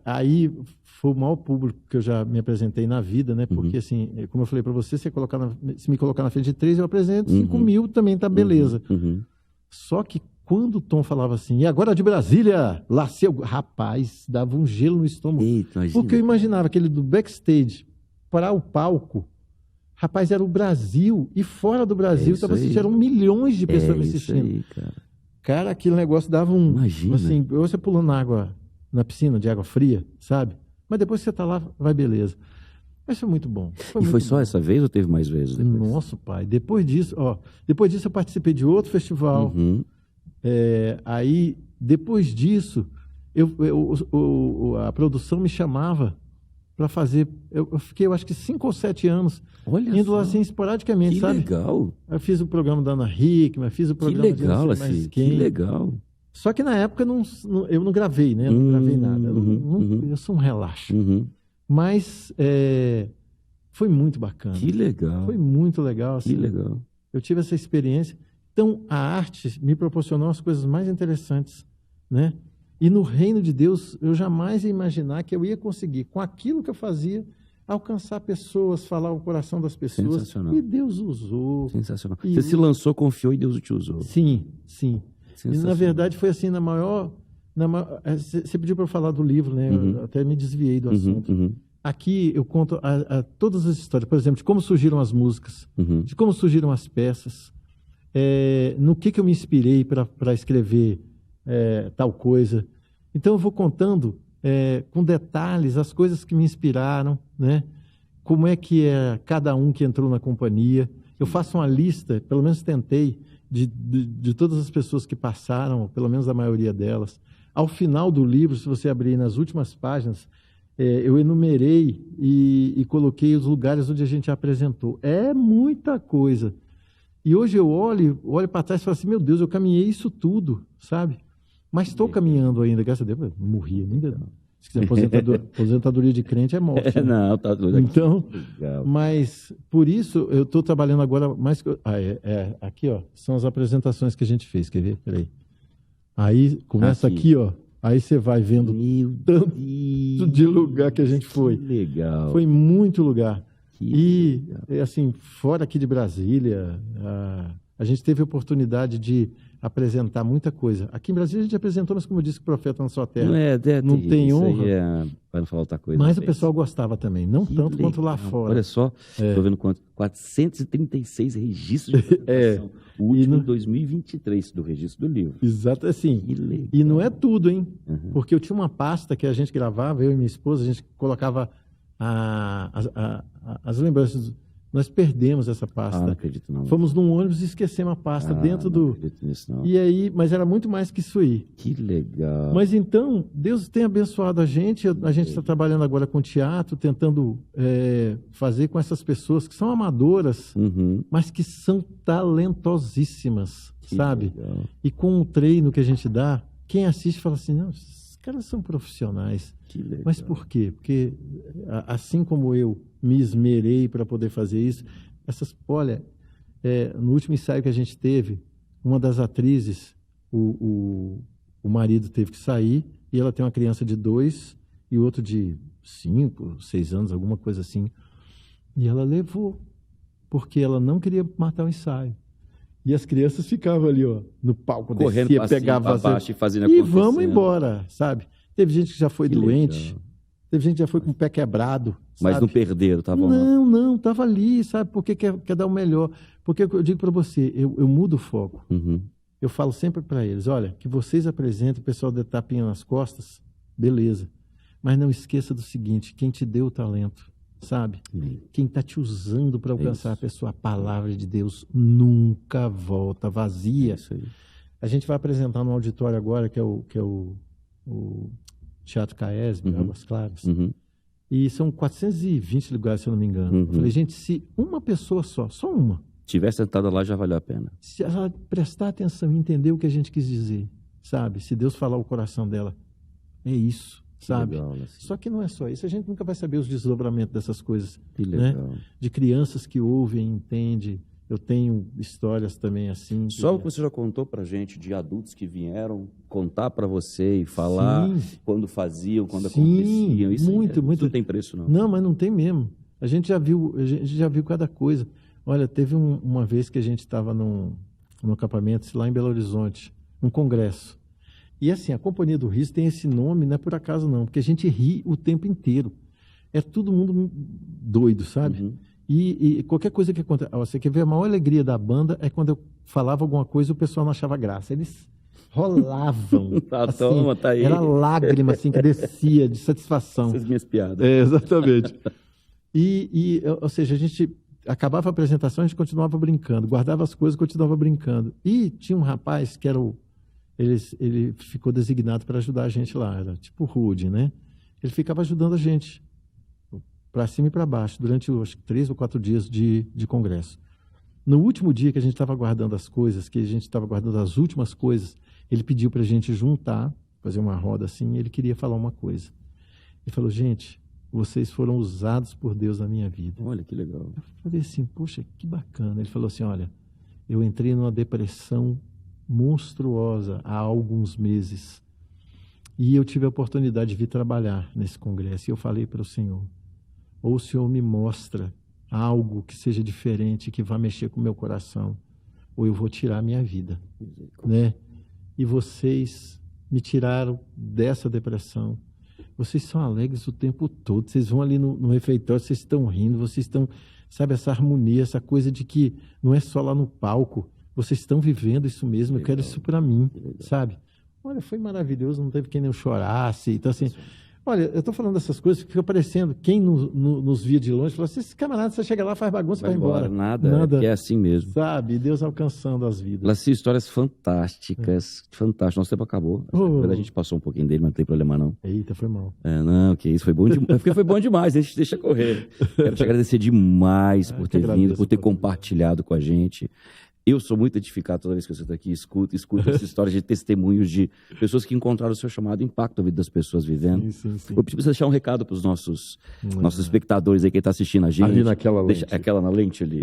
Aí foi o maior público que eu já me apresentei na vida, né? Porque, assim, como eu falei para você, se me colocar na frente de 3, eu apresento 5.000, também tá beleza. Só que quando o Tom falava assim, e agora de Brasília, lá seu... Rapaz, dava um gelo no estômago. Eita, porque eu imaginava aquele do backstage para o palco, rapaz, era o Brasil, e fora do Brasil, eram milhões de pessoas me assistindo. Aí, cara, aquele negócio dava um... Imagina. Assim, você pulando água na piscina de água fria, sabe? Mas depois que você está lá, vai beleza. Mas foi muito bom. Foi só essa vez ou teve mais vezes? Nossa, pai. Depois disso eu participei de outro festival. Aí, depois disso, a produção me chamava para fazer... Eu fiquei, eu acho que 5 ou 7 anos indo lá assim, esporadicamente, sabe? Que legal. Eu fiz o programa da Ana Hickman, fiz o programa de não sei mais quem. Que legal. Só que na época eu não gravei, né? Eu não gravei nada. Eu sou um relaxo. Mas foi muito bacana. Que legal. Foi muito legal. Assim, que legal. Eu tive essa experiência. Então, a arte me proporcionou as coisas mais interessantes, né? E no reino de Deus, eu jamais ia imaginar que eu ia conseguir, com aquilo que eu fazia, alcançar pessoas, falar o coração das pessoas. Sensacional. E Deus usou. Sensacional. Você se lançou, confiou e Deus te usou. Sim. E, na verdade, foi assim, você pediu para eu falar do livro, né? Eu até me desviei do assunto. Aqui eu conto todas as histórias, por exemplo, de como surgiram as músicas, de como surgiram as peças, no que eu me inspirei para escrever tal coisa. Então eu vou contando com detalhes as coisas que me inspiraram, né? Como é que é cada um que entrou na companhia. Eu faço uma lista, pelo menos tentei, de todas as pessoas que passaram, pelo menos a maioria delas. Ao final do livro, se você abrir nas últimas páginas, eu enumerei e coloquei os lugares onde a gente apresentou. É muita coisa. E hoje eu olho para trás e falo assim, meu Deus, eu caminhei isso tudo, sabe? Mas estou caminhando ainda, graças a Deus, não morri ainda não. Se quiser aposentadoria de crente é morte. Né? Não, tá doido. Então, Legal. Mas por isso eu estou trabalhando agora mais. Aqui, ó, são as apresentações que a gente fez. Quer ver? Peraí. Aí começa aqui, ó. Aí você vai vendo tanto de lugar que a gente foi. Que legal. Foi muito lugar. Que legal. Assim, fora aqui de Brasília, a gente teve a oportunidade de apresentar muita coisa. Aqui em Brasília a gente apresentou, mas como eu disse, o profeta na sua terra. Não tem honra. Para não falar outra coisa. Mas o pessoal gostava também, não tanto legal. quanto lá fora. Olha só, estou vendo quanto? 436 registros de apresentação. O último em 2023 do registro do livro. Exato, assim. E não é tudo, hein? Uhum. Porque eu tinha uma pasta que a gente gravava, eu e minha esposa, a gente colocava as lembranças. Nós perdemos essa pasta. Não acredito não. Fomos num ônibus e esquecemos a pasta dentro do... Não acredito nisso não. E aí, mas era muito mais que isso aí. Que legal. Mas então, Deus tem abençoado a gente está trabalhando agora com teatro, tentando fazer com essas pessoas que são amadoras, mas que são talentosíssimas, sabe? Legal. E com o treino que a gente dá, quem assiste fala assim, não, esses caras são profissionais. Que legal. Mas por quê? Porque assim como eu me esmerei para poder fazer isso, olha, no último ensaio que a gente teve, uma das atrizes, o marido teve que sair, e ela tem uma criança de 2 e outro de 5, 6 anos, alguma coisa assim. E ela levou, porque ela não queria matar o ensaio. E as crianças ficavam ali, ó, no palco, correndo descia, pegava baixo e fazendo e vamos embora, sabe? Teve gente que já foi doente, legal. Teve gente que já foi com o pé quebrado. Mas sabe? não perderam, tá bom? Não, estava ali, sabe? Porque quer dar o melhor. Porque eu digo para você, eu mudo o foco. Eu falo sempre para eles, olha, que vocês apresentem o pessoal de tapinha nas costas, beleza. Mas não esqueça do seguinte, quem te deu o talento, sabe? Quem está te usando para alcançar a pessoa, a palavra de Deus nunca volta vazia. Isso aí. A gente vai apresentar no auditório agora, que é o Teatro Caesb, Águas Claras. E são 420 lugares, se eu não me engano. Eu falei, gente, se uma pessoa só uma, tiver sentada lá, já valeu a pena. se ela prestar atenção e entender o que a gente quis dizer, sabe? Se Deus falar o coração dela, é isso, sabe? Legal, assim. Só que não é só isso. A gente nunca vai saber os desdobramentos dessas coisas. Que legal. Né? De crianças que ouvem, entendem. Eu tenho histórias também assim. Só o que você já contou pra gente de adultos que vieram contar para você e falar quando faziam, quando aconteciam. Isso muito. Isso não tem preço, não. Não, mas não tem mesmo. A gente já viu cada coisa. Olha, teve uma vez que a gente estava num acampamento lá em Belo Horizonte, um congresso. E assim, a Companhia do Riso tem esse nome, não é por acaso não, porque a gente ri o tempo inteiro. É todo mundo doido, sabe? E qualquer coisa que acontece... Você quer ver a maior alegria da banda é quando eu falava alguma coisa e o pessoal não achava graça. Eles rolavam. Tá, assim, toma, tá aí. Era lágrima assim, que descia de satisfação. Essas minhas piadas. Exatamente. Ou seja, a gente acabava a apresentação, a gente continuava brincando. Guardava as coisas, continuava brincando. E tinha um rapaz que era ele ficou designado para ajudar a gente lá. Era tipo Rude, né? Ele ficava ajudando a gente para cima e para baixo, durante, acho que 3 ou 4 dias de congresso. No último dia que a gente estava guardando as coisas, que a gente estava guardando as últimas coisas, ele pediu para a gente juntar, fazer uma roda assim, e ele queria falar uma coisa. Ele falou, gente, vocês foram usados por Deus na minha vida. Olha, que legal. Eu falei assim, poxa, que bacana. Ele falou assim, olha, eu entrei numa depressão monstruosa há alguns meses, e eu tive a oportunidade de vir trabalhar nesse congresso, e eu falei para o Senhor, ou o Senhor me mostra algo que seja diferente, que vá mexer com o meu coração, ou eu vou tirar a minha vida, né? E vocês me tiraram dessa depressão. Vocês são alegres o tempo todo. Vocês vão ali no refeitório, vocês estão rindo, vocês estão, sabe, essa harmonia, essa coisa de que não é só lá no palco, vocês estão vivendo isso mesmo, eu quero isso para mim, sabe? Olha, foi maravilhoso, não teve quem nem eu chorasse. Então, assim, olha, eu estou falando dessas coisas que fica parecendo, quem nos via de longe, fala assim, esse camarada, você chega lá, faz bagunça e vai embora. Nada, é assim mesmo. Sabe, Deus alcançando as vidas. Laci, histórias fantásticas, fantásticas. Nosso tempo acabou. A gente passou um pouquinho dele, mas não tem problema não. Eita, foi mal. Não, que isso, foi bom demais. Porque foi bom demais, a gente deixa correr. Quero te agradecer demais por ter vindo, por ter compartilhado com a gente. Eu sou muito edificado toda vez que eu estou aqui, escuto essas histórias de testemunhos de pessoas que encontraram o seu chamado, impacto a vida das pessoas vivendo. Sim. Eu preciso deixar um recado para os nossos espectadores aí, quem está assistindo a gente. Ali naquela lente. Aquela na lente ali.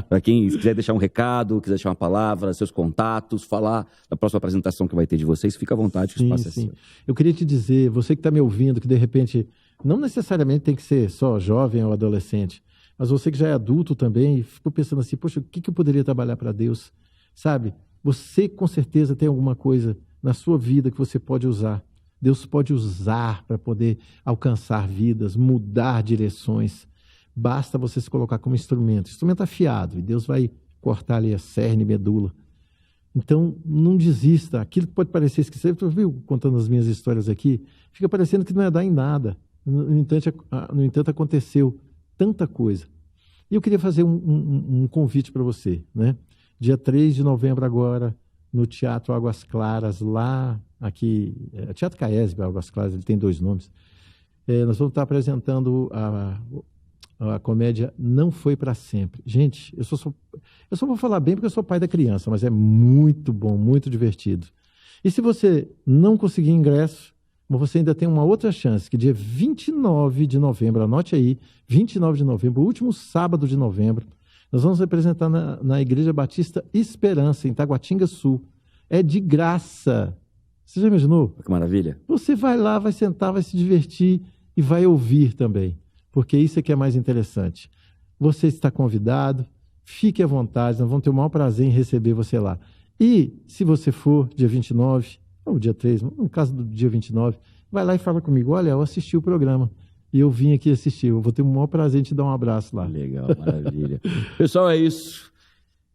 Para quem quiser deixar um recado, quiser deixar uma palavra, seus contatos, falar da próxima apresentação que vai ter de vocês, fica à vontade, que o espaço é seu. Eu queria te dizer, você que está me ouvindo, que de repente, não necessariamente tem que ser só jovem ou adolescente, mas você que já é adulto também, e ficou pensando assim, poxa, o que eu poderia trabalhar para Deus? Sabe? Você com certeza tem alguma coisa na sua vida que você pode usar. Deus pode usar para poder alcançar vidas, mudar direções. Basta você se colocar como instrumento afiado, e Deus vai cortar ali a cerne, medula. Então, não desista. Aquilo que pode parecer esquisito, você viu, contando as minhas histórias aqui, fica parecendo que não ia dar em nada. No entanto, aconteceu tanta coisa. E eu queria fazer um convite para você, né? Dia 3 de novembro agora, no Teatro Águas Claras, lá, aqui, Teatro Caesb, Águas Claras, ele tem 2 nomes. Nós vamos estar apresentando a comédia Não Foi Para Sempre. Gente, eu só vou falar bem porque eu sou pai da criança, mas é muito bom, muito divertido. E se você não conseguir ingresso, mas você ainda tem uma outra chance, que dia 29 de novembro, anote aí, 29 de novembro, o último sábado de novembro, nós vamos apresentar na Igreja Batista Esperança, em Taguatinga Sul. É de graça. Você já imaginou? Que maravilha. Você vai lá, vai sentar, vai se divertir e vai ouvir também, porque isso é que é mais interessante. Você está convidado, fique à vontade, nós vamos ter o maior prazer em receber você lá. E, se você for, dia 29, ou dia 3, no caso do dia 29, vai lá e fala comigo, olha, eu assisti o programa e eu vim aqui assistir, eu vou ter o maior prazer em te dar um abraço lá. Legal, maravilha. Pessoal, é isso.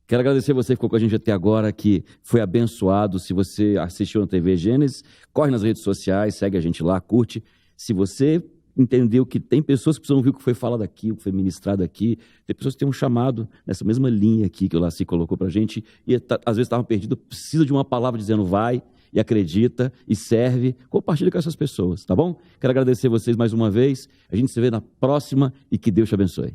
Quero agradecer você que ficou com a gente até agora, que foi abençoado. Se você assistiu na TV Gênesis, corre nas redes sociais, segue a gente lá, curte. Se você entendeu que tem pessoas que precisam ouvir o que foi falado aqui, o que foi ministrado aqui, tem pessoas que têm um chamado nessa mesma linha aqui que o Laci colocou pra gente, e às vezes estavam perdidos, precisa de uma palavra dizendo vai, e acredita, e serve, compartilha com essas pessoas, tá bom? Quero agradecer vocês mais uma vez, a gente se vê na próxima, e que Deus te abençoe.